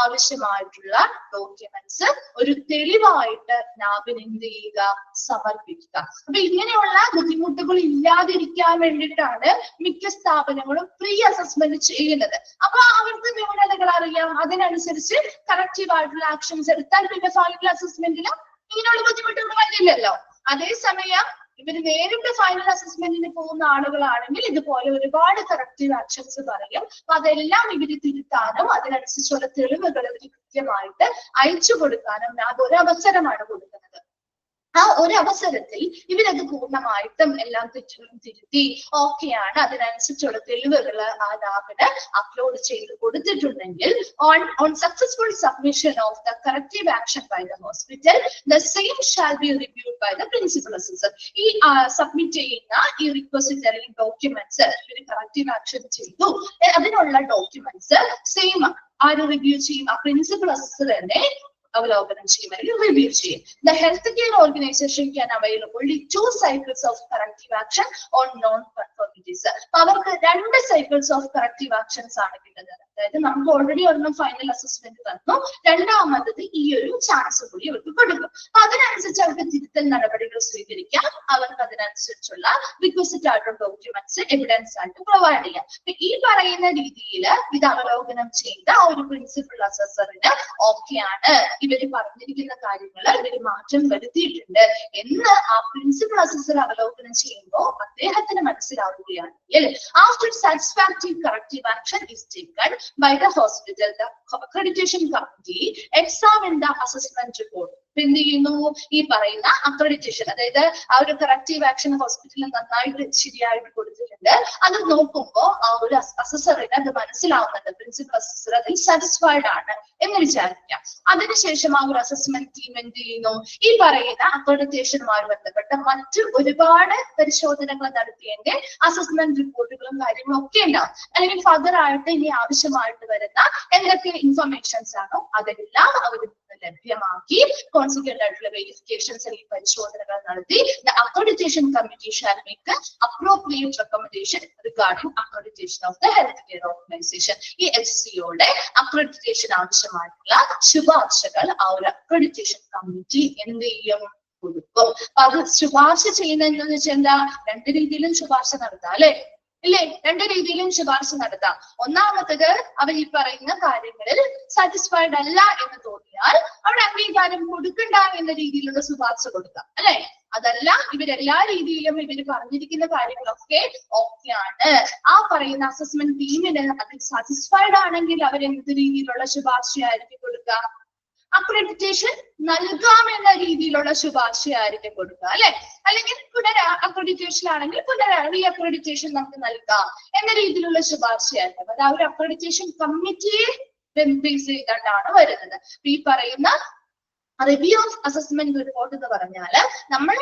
ആവശ്യമായിട്ടുള്ള ഡോക്യുമെന്റ്സ് ഒരു തെളിവായിട്ട് നാബിന് എന്ത് ചെയ്യുക? സമർപ്പിക്കുക. അപ്പൊ ഇങ്ങനെയുള്ള ബുദ്ധിമുട്ടുകൾ ഇല്ലാതിരിക്കാൻ വേണ്ടിയിട്ടാണ് മിക്ക സ്ഥാപനങ്ങളും പ്രീ അസസ്മെന്റ് ചെയ്യുന്നത്. അപ്പൊ അവർക്ക് ന്യൂനതകൾ അറിയാം, അതിനനുസരിച്ച് കറക്റ്റീവ് ആയിട്ടുള്ള ആക്ഷൻസ് എടുത്താൽ പിന്നെ ഫൈനൽ അസസ്മെന്റിൽ ഇങ്ങനെയുള്ള ബുദ്ധിമുട്ടുകൾ വരില്ലല്ലോ. അതേസമയം ഇവര് നേരിട്ട് ഫൈനൽ അസസ്മെന്റിന് പോകുന്ന ആളുകളാണെങ്കിൽ ഇതുപോലെ ഒരുപാട് കറക്റ്റീവ് ആക്ഷൻസ് പറയും. അപ്പൊ അതെല്ലാം ഇവര് തിരുത്താനും അതിനനുസരിച്ചുള്ള തെളിവുകൾ ഇവര് കൃത്യമായിട്ട് അയച്ചു കൊടുക്കാനും അതൊരവസരമാണ് കൊടുക്കുന്നത്. ആ ഒരു അവസരത്തിൽ ഇവരത് പൂർണ്ണമായിട്ടും എല്ലാം തെറ്റുകളും തിരുത്തി ഓക്കെയാണ്, അതിനനുസരിച്ചുള്ള തെളിവുകൾ ആ ലാബിന് അപ്ലോഡ് ചെയ്ത് കൊടുത്തിട്ടുണ്ടെങ്കിൽ on successful submission of the corrective action by the hospital, the same shall be reviewed by the principal assessor. ഈ സബ്മിറ്റ് ചെയ്യുന്ന ഈ റിക്വസിറ്ററി ഡോക്യുമെന്റ്സ് ഒരു കറക്റ്റീവ് ആക്ഷൻ ചെയ്തു അതിനുള്ള ഡോക്യുമെന്റ്സ് സെയിം ആര് റിവ്യൂ ചെയ്യും? ആ പ്രിൻസിപ്പൽ അസസർ തന്നെ അവലോകനം ചെയ്യും അല്ലെങ്കിൽ റിവ്യൂ ചെയ്യും. The healthcare organization can avail only 2 cycles of corrective action on non-conformities. അവർക്ക് 2 cycles of corrective actions ആണ് കിട്ടുന്നത്. അതായത് നമുക്ക് ഓൾറെഡി ഒരെണ്ണം ഫൈനൽ അസസ്മെന്റ് തന്നു, രണ്ടാമത്തത് ഈ ഒരു ചാൻസ് കൂടി അവർക്ക് കൊടുക്കും. അപ്പൊ അതിനനുസരിച്ച് അവർക്ക് തിരുത്തൽ നടപടികൾ സ്വീകരിക്കാം. അവർക്ക് അതിനനുസരിച്ചുള്ള റിക്വസിറ്റ് ആയിട്ടുള്ള ഡോക്യുമെന്റ്സ് എവിഡൻസ് ആയിട്ട് പ്രൊവൈഡ് ചെയ്യാം. ഈ പറയുന്ന രീതിയിൽ ഇത് അവലോകനം ചെയ്ത ഒരു പ്രിൻസിപ്പൽ അസസറിന് ഓക്കെയാണ്, ഇവര് പറഞ്ഞിരിക്കുന്ന കാര്യങ്ങൾ ഇവര് മാറ്റം വരുത്തിയിട്ടുണ്ട് എന്ന് ആ പ്രിൻസിപ്പൽ അസസർ അവലോകനം ചെയ്യുമ്പോൾ അദ്ദേഹത്തിന് മനസ്സിലാവുകയാണെങ്കിൽ after satisfactory corrective action is taken by the hospital, the accreditation committee examine the assessment report. എന്ത് ചെയ്യുന്നു? ഈ പറയുന്ന അക്രഡിറ്റേഷൻ, അതായത് ആ ഒരു കറക്റ്റീവ് ആക്ഷൻ ഹോസ്പിറ്റലിൽ നന്നായിട്ട് ശരിയായിട്ട് കൊടുത്തിട്ടുണ്ട്. അത് നോക്കുമ്പോൾ ആ ഒരു അസസറിന് അത് മനസ്സിലാവുന്നുണ്ട്, പ്രിൻസിപ്പൽ അസസർ അതിൽ സാറ്റിസ്ഫൈഡ് ആണ് എന്ന് വിചാരിക്കാം. അതിനുശേഷം ആ ഒരു അസസ്മെന്റ് ടീം എന്ത് ചെയ്യുന്നു? ഈ പറയുന്ന അക്രഡിറ്റേഷനുമായി ബന്ധപ്പെട്ട മറ്റു ഒരുപാട് പരിശോധനകൾ നടത്തിയതിന്റെ അസസ്മെന്റ് റിപ്പോർട്ടുകളും കാര്യങ്ങളും ഒക്കെ ഉണ്ടാവും. അല്ലെങ്കിൽ ഫർദർ ആയിട്ട് ഇനി ആവശ്യമായിട്ട് വരുന്ന എന്തൊക്കെ ഇൻഫർമേഷൻസ് ആണോ അതെല്ലാം അവർ ലഭ്യമാക്കി കോൺസിക്വന്റ് ആയിട്ടുള്ള വെരിഫിക്കേഷൻസ് അല്ലെങ്കിൽ പരിശോധനകൾ നടത്തി the accreditation committee shall make an appropriate recommendation regarding accreditation of the healthcare organization. ഈ HCOയുടെ അക്രഡിറ്റേഷൻ ആവശ്യമായിട്ടുള്ള ശുപാർശകൾ ആ ഒരു അക്രഡിറ്റേഷൻ കമ്മിറ്റി എന്ത് ചെയ്യും? കൊടുക്കും. അപ്പൊ അത് ശുപാർശ ചെയ്യുന്നതെന്ന് വെച്ചാൽ എന്താ? 2 രീതിയിലും ശുപാർശ നടത്താം അല്ലെ? ഇല്ലേ? 2 രീതിയിലും ശുപാർശ നടത്താം. ഒന്നാമത്തത് അവർ ഈ പറയുന്ന കാര്യങ്ങളിൽ സാറ്റിസ്ഫൈഡ് അല്ല എന്ന് തോന്നിയാൽ അവിടെ അംഗീകാരം കൊടുക്കണ്ട എന്ന രീതിയിലുള്ള ശുപാർശ കൊടുക്കാം അല്ലെ? അതല്ല, ഇവരെല്ലാ രീതിയിലും ഇവർ പറഞ്ഞിരിക്കുന്ന കാര്യങ്ങളൊക്കെ ഓക്കെയാണ്, ആ പറയുന്ന അസസ്മെന്റ് ടീമിന് അതിൽ സാറ്റിസ്ഫൈഡ് ആണെങ്കിൽ അവർ എന്ത് രീതിയിലുള്ള ശുപാർശയായിരിക്കും കൊടുക്കുക? അക്രഡിറ്റേഷൻ നൽകാമെന്ന രീതിയിലുള്ള ശുപാർശയായിരിക്കും കൊടുക്കുക അല്ലെ? അല്ലെങ്കിൽ അക്രഡിറ്റേഷൻ ആണെങ്കിൽ റീ അക്രഡിറ്റേഷൻ നമുക്ക് നൽകാം എന്ന രീതിയിലുള്ള ശുപാർശയായിരിക്കും. അത് ആ ഒരു അക്രഡിറ്റേഷൻ കമ്മിറ്റിയെ ബേസ് ചെയ്തിട്ടാണ് വരുന്നത്. ഈ പറയുന്ന റിവ്യൂ ഓഫ് അസസ്മെന്റ് റിപ്പോർട്ട് എന്ന് പറഞ്ഞാല് നമ്മൾ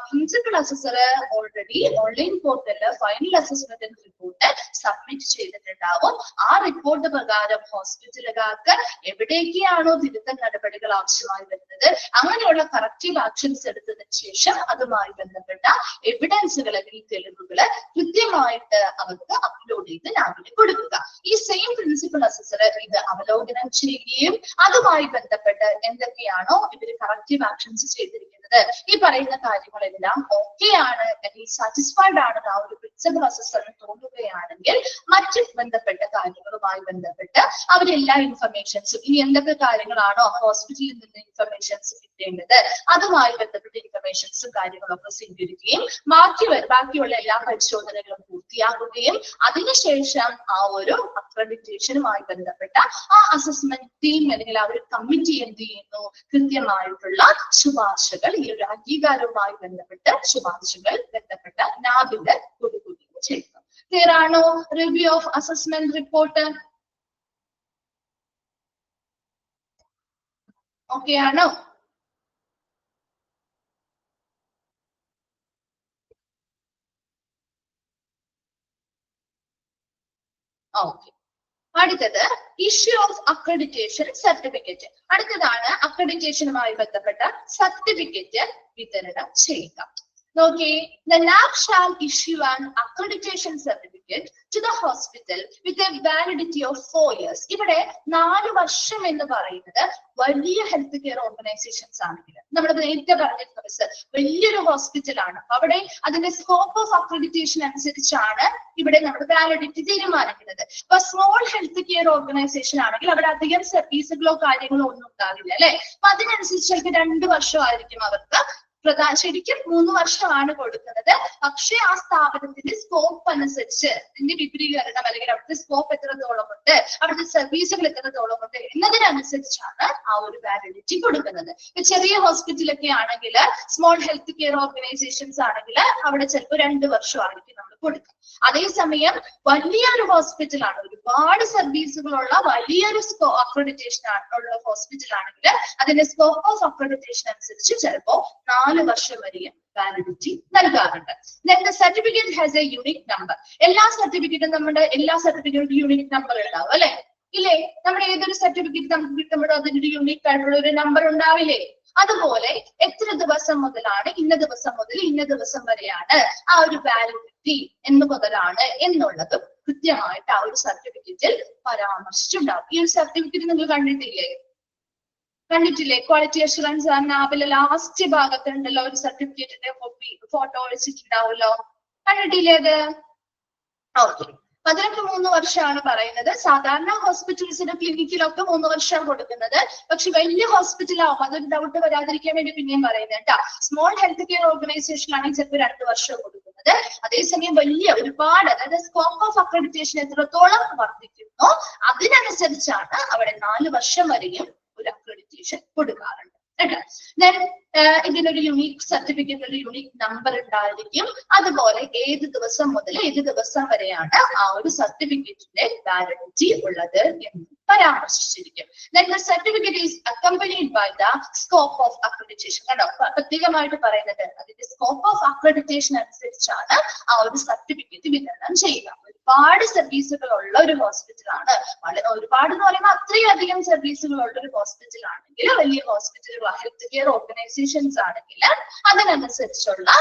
പ്രിൻസിപ്പൽ അസസർ ഓൾറെഡി ഓൺലൈൻ പോർട്ടലില് ഫൈനൽ അസസ്മെന്റ് റിപ്പോർട്ട് സബ്മിറ്റ് ചെയ്തിട്ടുണ്ടാവും. ആ റിപ്പോർട്ട് പ്രകാരം ഹോസ്പിറ്റലുകാർക്ക് എവിടേക്കാണോ തിരുത്തൽ നടപടികൾ ആവശ്യമായി വരുന്നത് അങ്ങനെയുള്ള കറക്റ്റീവ് ആക്ഷൻസ് എടുത്തതിന് ശേഷം അതുമായി ബന്ധപ്പെട്ട എവിഡൻസുകൾ അല്ലെങ്കിൽ തെളിവുകള് കൃത്യമായിട്ട് അവർക്ക് അപ്ലോഡ് ചെയ്ത് ലാബിൽ കൊടുക്കുക. ഈ സെയിം പ്രിൻസിപ്പൽ അസസർ ഇത് അവലോകനം ചെയ്യുകയും അതുമായി ബന്ധപ്പെട്ട് എന്തൊക്കെയാണോ ഇവര് കറക്റ്റീവ് ആക്ഷൻസ് ചെയ്തിരിക്കുന്നത് ഈ പറയുന്ന കാര്യങ്ങളെല്ലാം ഓക്കെയാണ് അല്ലെങ്കിൽ സാറ്റിസ്ഫൈഡ് ആണെന്ന് ആ ഒരു പ്രിൻസിപ്പൽ അസസറിന് തോന്നുകയാണെങ്കിൽ മറ്റ് ബന്ധപ്പെട്ട കാര്യങ്ങളുമായി ബന്ധപ്പെട്ട് അവരെല്ലാ ഇൻഫർമേഷൻസും ഇനി എന്തൊക്കെ കാര്യങ്ങളാണോ ഹോസ്പിറ്റലിൽ നിന്ന് ഇൻഫർമേഷൻസ് കിട്ടേണ്ടത് അതുമായി ബന്ധപ്പെട്ട ഇൻഫർമേഷൻസും കാര്യങ്ങളൊക്കെ സ്വീകരിക്കുകയും ബാക്കിയുള്ള എല്ലാ പരിശോധനകളും പൂർത്തിയാക്കുകയും അതിനുശേഷം ആ ഒരു അക്രഡിറ്റേഷനുമായി ബന്ധപ്പെട്ട ആ അസസ്മെന്റ് ടീം അല്ലെങ്കിൽ ആ ഒരു കമ്മിറ്റി എന്ത് ചെയ്യുന്നു? കൃത്യമായിട്ടുള്ള ശുപാർശകൾ ഈ ഒരു അംഗീകാരവുമായി ബന്ധപ്പെട്ട ശുപാർശകൾ ബന്ധപ്പെട്ട ലാബില് കൊടുക്കുകയും ചെയ്യുന്നു. ക്ലിയർ ആണോ? Review of assessment report okay ആണോ? ഓക്കെ. അടുത്തത് ഇഷ്യൂ ഓഫ് അക്രഡിറ്റേഷൻ സർട്ടിഫിക്കറ്റ്. അടുത്തതാണ് അക്രഡിറ്റേഷനുമായി ബന്ധപ്പെട്ട സർട്ടിഫിക്കറ്റ് വിതരണം ചെയ്യുക. നോക്കിയേ, the lab shall issue an accreditation certificate to the hospital with a validity of 4 years. ഇവിടെ 4 വർഷം എന്ന് പറയുന്നത് വലിയ ഹെൽത്ത് കെയർ ഓർഗനൈസേഷൻസ് ആണെങ്കിൽ നമ്മൾ നേരത്തെ പറഞ്ഞിരുന്ന വലിയൊരു ഹോസ്പിറ്റലാണ്, അവിടെ അതിന്റെ സ്കോപ്പ് ഓഫ് അക്രഡിറ്റേഷൻ അനുസരിച്ചാണ് ഇവിടെ നമ്മുടെ വാലിഡിറ്റി തീരുമാനിക്കുന്നത്. അപ്പൊ സ്മോൾ ഹെൽത്ത് കെയർ ഓർഗനൈസേഷൻ ആണെങ്കിൽ അവിടെ അധികം സർവീസുകളോ കാര്യങ്ങളോ ഒന്നും ഉണ്ടാവില്ല അല്ലെ? അപ്പൊ അതിനനുസരിച്ച് ചിലപ്പോൾ 2 വർഷമായിരിക്കും അവർക്ക് ശരിക്കും 3 വർഷമാണ് കൊടുക്കുന്നത്. പക്ഷെ ആ സ്ഥാപനത്തിന്റെ സ്കോപ്പ് അനുസരിച്ച് ഇതിന്റെ വിപുലീകരണം അല്ലെങ്കിൽ അവിടുത്തെ സ്കോപ്പ് എത്രത്തോളം ഉണ്ട്, അവിടുത്തെ സർവീസുകൾ എത്രത്തോളം ഉണ്ട് എന്നതിനനുസരിച്ചാണ് ആ ഒരു വാലിഡിറ്റി കൊടുക്കുന്നത്. ചെറിയ ഹോസ്പിറ്റലൊക്കെ ആണെങ്കിൽ സ്മോൾ ഹെൽത്ത് കെയർ ഓർഗനൈസേഷൻസ് ആണെങ്കിൽ അവിടെ ചിലപ്പോൾ 2 വർഷമായിരിക്കും നമ്മൾ കൊടുക്കുക. അതേസമയം വലിയൊരു ഹോസ്പിറ്റലാണ്, ഒരുപാട് സർവീസുകളുള്ള വലിയൊരു അക്രഡിറ്റേഷൻ ഉള്ള ഹോസ്പിറ്റൽ ആണെങ്കിൽ അതിന്റെ സ്കോപ്പ് ഓഫ് അക്രഡിറ്റേഷൻ അനുസരിച്ച് ചിലപ്പോ 4 വർഷം വരെയും വാലിഡിറ്റി നൽകാറുണ്ട്. Then the certificate has a unique number. എല്ലാ സർട്ടിഫിക്കറ്റും യൂണിക് നമ്പർ ഉണ്ടാവും അല്ലെ? ഇല്ലേ? നമ്മുടെ ഏതൊരു സർട്ടിഫിക്കറ്റ് നമുക്ക് കിട്ടുമ്പോഴോ അതിനൊരു യൂണിക് ആയിട്ടുള്ള ഒരു നമ്പർ ഉണ്ടാവില്ലേ? അതുപോലെ എത്ര ദിവസം മുതലാണ് ഇന്ന ദിവസം മുതൽ ഇന്ന ദിവസം വരെയാണ് ആ ഒരു വാലിഡിറ്റി എന്ന് മുതലാണ് എന്നുള്ളത് കൃത്യമായിട്ട് ആ ഒരു സർട്ടിഫിക്കറ്റിൽ പരാമർശിച്ചിട്ടുണ്ടാവും. ഈ ഒരു സർട്ടിഫിക്കറ്റ് നിങ്ങൾ കണ്ടിട്ടില്ലേ? ക്വാളിറ്റി അഷുറൻസ് ആപ്പിലെ ലാസ്റ്റ് ഭാഗത്തുണ്ടല്ലോ ഒരു സർട്ടിഫിക്കറ്റിന്റെ കോപ്പി ഫോട്ടോ വെച്ചിട്ടുണ്ടാവുമല്ലോ, കണ്ടിട്ടില്ലേ അത്? ഓക്കെ. 13 വർഷമാണ് പറയുന്നത്. സാധാരണ ഹോസ്പിറ്റൽസിന്റെ ക്ലിനിക്കിലൊക്കെ 3 വർഷം കൊടുക്കുന്നത്. പക്ഷെ വലിയ ഹോസ്പിറ്റലാവും, അതൊരു ഡൗട്ട് വരാതിരിക്കാൻ വേണ്ടി പിന്നെയും പറയുന്നത് കേട്ടോ. സ്മോൾ ഹെൽത്ത് കെയർ ഓർഗനൈസേഷൻ ആണെങ്കിൽ ചിലപ്പോൾ 2 വർഷം കൊടുക്കുന്നത്. അതേസമയം വലിയ ഒരുപാട്, അതായത് സ്കോപ്പ് ഓഫ് അക്രഡിറ്റേഷൻ എത്രത്തോളം വർദ്ധിക്കുന്നു അതിനനുസരിച്ചാണ് അവിടെ 4 വർഷം വരെയും ഒരു അക്രഡിറ്റേഷൻ കൊടുക്കാറുണ്ട്. ഇതിനൊരു യുണീക് സർട്ടിഫിക്കറ്റ്, ഒരു യുണീക് നമ്പർ ഉണ്ടായിരിക്കും. അതുപോലെ ഏത് ദിവസം മുതൽ ഏത് ദിവസം വരെയാണ് ആ ഒരു സർട്ടിഫിക്കറ്റിന്റെ വാലിഡിറ്റി ഉള്ളത് എന്ന് പരാമർശിച്ചിരിക്കും. Then the certificate is accompanied by the scope of accreditation. കണ്ടോ, പ്രത്യേകമായിട്ട് പറയുന്നത് അതിന്റെ സ്കോപ്പ് ഓഫ് അക്രഡിറ്റേഷൻ അനുസരിച്ചാണ് ആ ഒരു സർട്ടിഫിക്കറ്റ് വിതരണം ചെയ്യുക. ഒരുപാട് സർവീസുകൾ ഉള്ള ഒരു ഹോസ്പിറ്റലാണ്, ഒരുപാട് എന്ന് പറയുമ്പോൾ അത്രയും അധികം സർവീസുകൾ ഉള്ള ഒരു ഹോസ്പിറ്റൽ ആണെങ്കിൽ, വലിയ ഹോസ്പിറ്റലുകൾ ഹെൽത്ത് കെയർ ഓർഗനൈസേഷൻസ് ആണെങ്കിൽ അതിനനുസരിച്ചുള്ള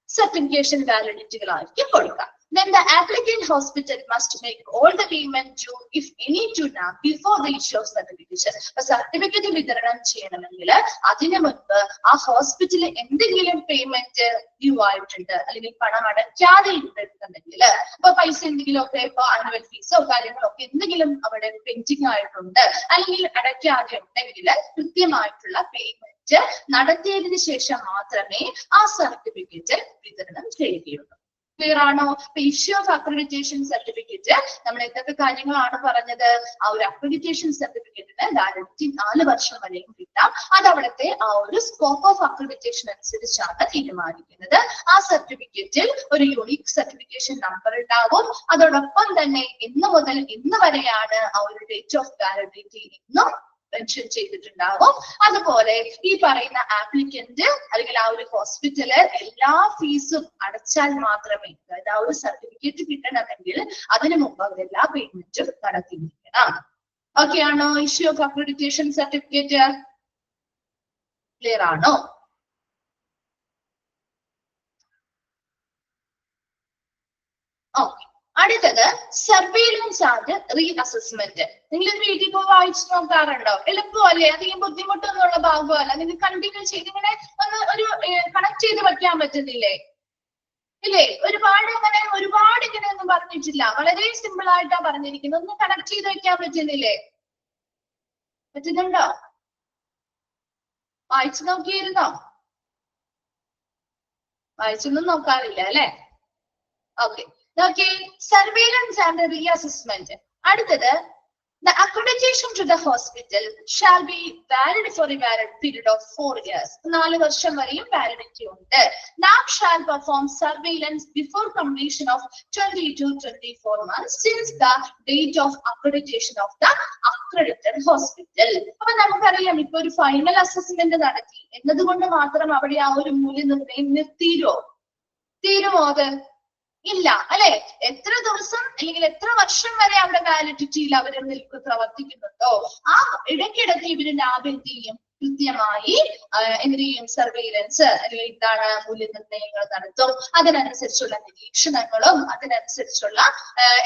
സർട്ടിഫിക്കേഷൻ വാലിഡിറ്റികളായിരിക്കും കൊടുക്കുക. Then the applicant hospital must make all the payment due, if any, to NAB before the issue of certification. Certificate വിതരണം ചെയ്യണമെങ്കിൽ അതിനു മുൻപ് ആ ഹോസ്പിറ്റലിൽ എന്തെങ്കിലും പേയ്മെന്റ് ഡ്യൂ ആയിട്ടുണ്ട്, അല്ലെങ്കിൽ പണം അടയ്ക്കാതെ ഉണ്ടെന്നുണ്ടെങ്കിൽ, അപ്പൊ പൈസ എന്തെങ്കിലും ഒക്കെ ഇപ്പൊ ആനുവൽ ഫീസോ കാര്യങ്ങളോ ഒക്കെ എന്തെങ്കിലും അവിടെ പെൻഡിങ് ആയിട്ടുണ്ട്, അല്ലെങ്കിൽ അടയ്ക്കാതെ ഉണ്ടെങ്കിൽ കൃത്യമായിട്ടുള്ള പേയ്മെന്റ് നടത്തിയതിനു ശേഷം മാത്രമേ ആ സർട്ടിഫിക്കറ്റ് വിതരണം ചെയ്യുകയുള്ളൂ. ക്ലിയർ ആണോ? ഇഷ്യൂ ഓഫ് അക്രഡിറ്റേഷൻ സർട്ടിഫിക്കറ്റ് നമ്മൾ എന്തൊക്കെ കാര്യങ്ങളാണ് പറഞ്ഞത്? ആ ഒരു അക്രഡിറ്റേഷൻ സർട്ടിഫിക്കറ്റിന് വാലിഡിറ്റി 4 വർഷം വരെയും കിട്ടാം. അത് അവിടുത്തെ ആ ഒരു സ്കോപ്പ് ഓഫ് അക്രഡിറ്റേഷൻ അനുസരിച്ചാണ് തീരുമാനിക്കുന്നത്. ആ സർട്ടിഫിക്കറ്റിൽ ഒരു യൂണിക് സർട്ടിഫിക്കേഷൻ നമ്പർ ഉണ്ടാവും. അതോടൊപ്പം തന്നെ ഇന്ന് മുതൽ ഇന്ന് വരെയാണ് ആ ഒരു ഡേറ്റ് ഓഫ് വാലിഡിറ്റി എന്നും മെൻഷൻ ചെയ്തിട്ടുണ്ടാവും. അതുപോലെ ഈ പറയുന്ന ആപ്ലിക്കന്റ് അല്ലെങ്കിൽ ആ ഒരു ഹോസ്പിറ്റല് എല്ലാ ഫീസും അടച്ചാൽ മാത്രമേ, അതായത് ആ ഒരു സർട്ടിഫിക്കറ്റ് കിട്ടണമെങ്കിൽ അതിനു മുമ്പ് അവരെല്ലാ പേയ്മെന്റും നടത്തിയിരിക്കണം. ഓക്കെ ആണോ? Issue of accreditation certificate clear ആണോ? ഓക്കെ. അടുത്തത് സർവൈലൻസ് ആൻഡ് റീ അസസ്മെന്റ്. നിങ്ങൾ വീട്ടിൽ പോയി വായിച്ചു നോക്കാറുണ്ടോ? എളുപ്പമല്ലേ? അധികം ബുദ്ധിമുട്ടൊന്നുള്ള ഭാഗമല്ല. നിങ്ങൾക്ക് കണ്ടിന്യൂ ചെയ്ത് ഇങ്ങനെ ഒന്ന് ഒരു കണക്ട് ചെയ്ത് വെക്കാൻ പറ്റുന്നില്ലേ? ഇല്ലേ? ഒരുപാട് ഇങ്ങനെ ഒന്നും പറഞ്ഞിട്ടില്ല, വളരെ സിമ്പിൾ ആയിട്ടാ പറഞ്ഞിരിക്കുന്നത്. ഒന്ന് കണക്ട് ചെയ്ത് വെക്കാൻ പറ്റുന്നില്ലേ? പറ്റുന്നുണ്ടോ? വായിച്ചു നോക്കിയിരുന്നോ? വായിച്ചൊന്നും നോക്കാറില്ല അല്ലെ? Okay. Okay, surveillance and reassessment. അടുത്തത്, the accreditation to the hospital shall be valid for a valid period of 4 years. 4 വർഷം വരെയും വാലിഡിറ്റി ഉണ്ട്. NAB shall perform surveillance before completion of 20 to 24 months since the date of accreditation of the accredited hospital. അപ്പൊ നമുക്കറിയാം, ഇപ്പൊ ഒരു final assessment നടത്തി എന്നതുകൊണ്ട് മാത്രം അവിടെ ആ ഒരു മൂല്യനിർണ്ണയം തീരുമോ? അത് ഇല്ല അല്ലെ? എത്ര ദിവസം അല്ലെങ്കിൽ എത്ര വർഷം വരെ അവിടെ വാലിഡിറ്റിയിൽ അവർ പ്രവർത്തിക്കുന്നുണ്ടോ ആ ഇടയ്ക്കിടയ്ക്ക് ഇവര് ലാബ് എന്ത് ചെയ്യും? കൃത്യമായി എന്ത് ചെയ്യും? സർവൈലൻസ് അല്ലെങ്കിൽ എന്താണ് മൂല്യനിർണ്ണയങ്ങൾ നടത്തും. അതിനനുസരിച്ചുള്ള നിരീക്ഷണങ്ങളും അതിനനുസരിച്ചുള്ള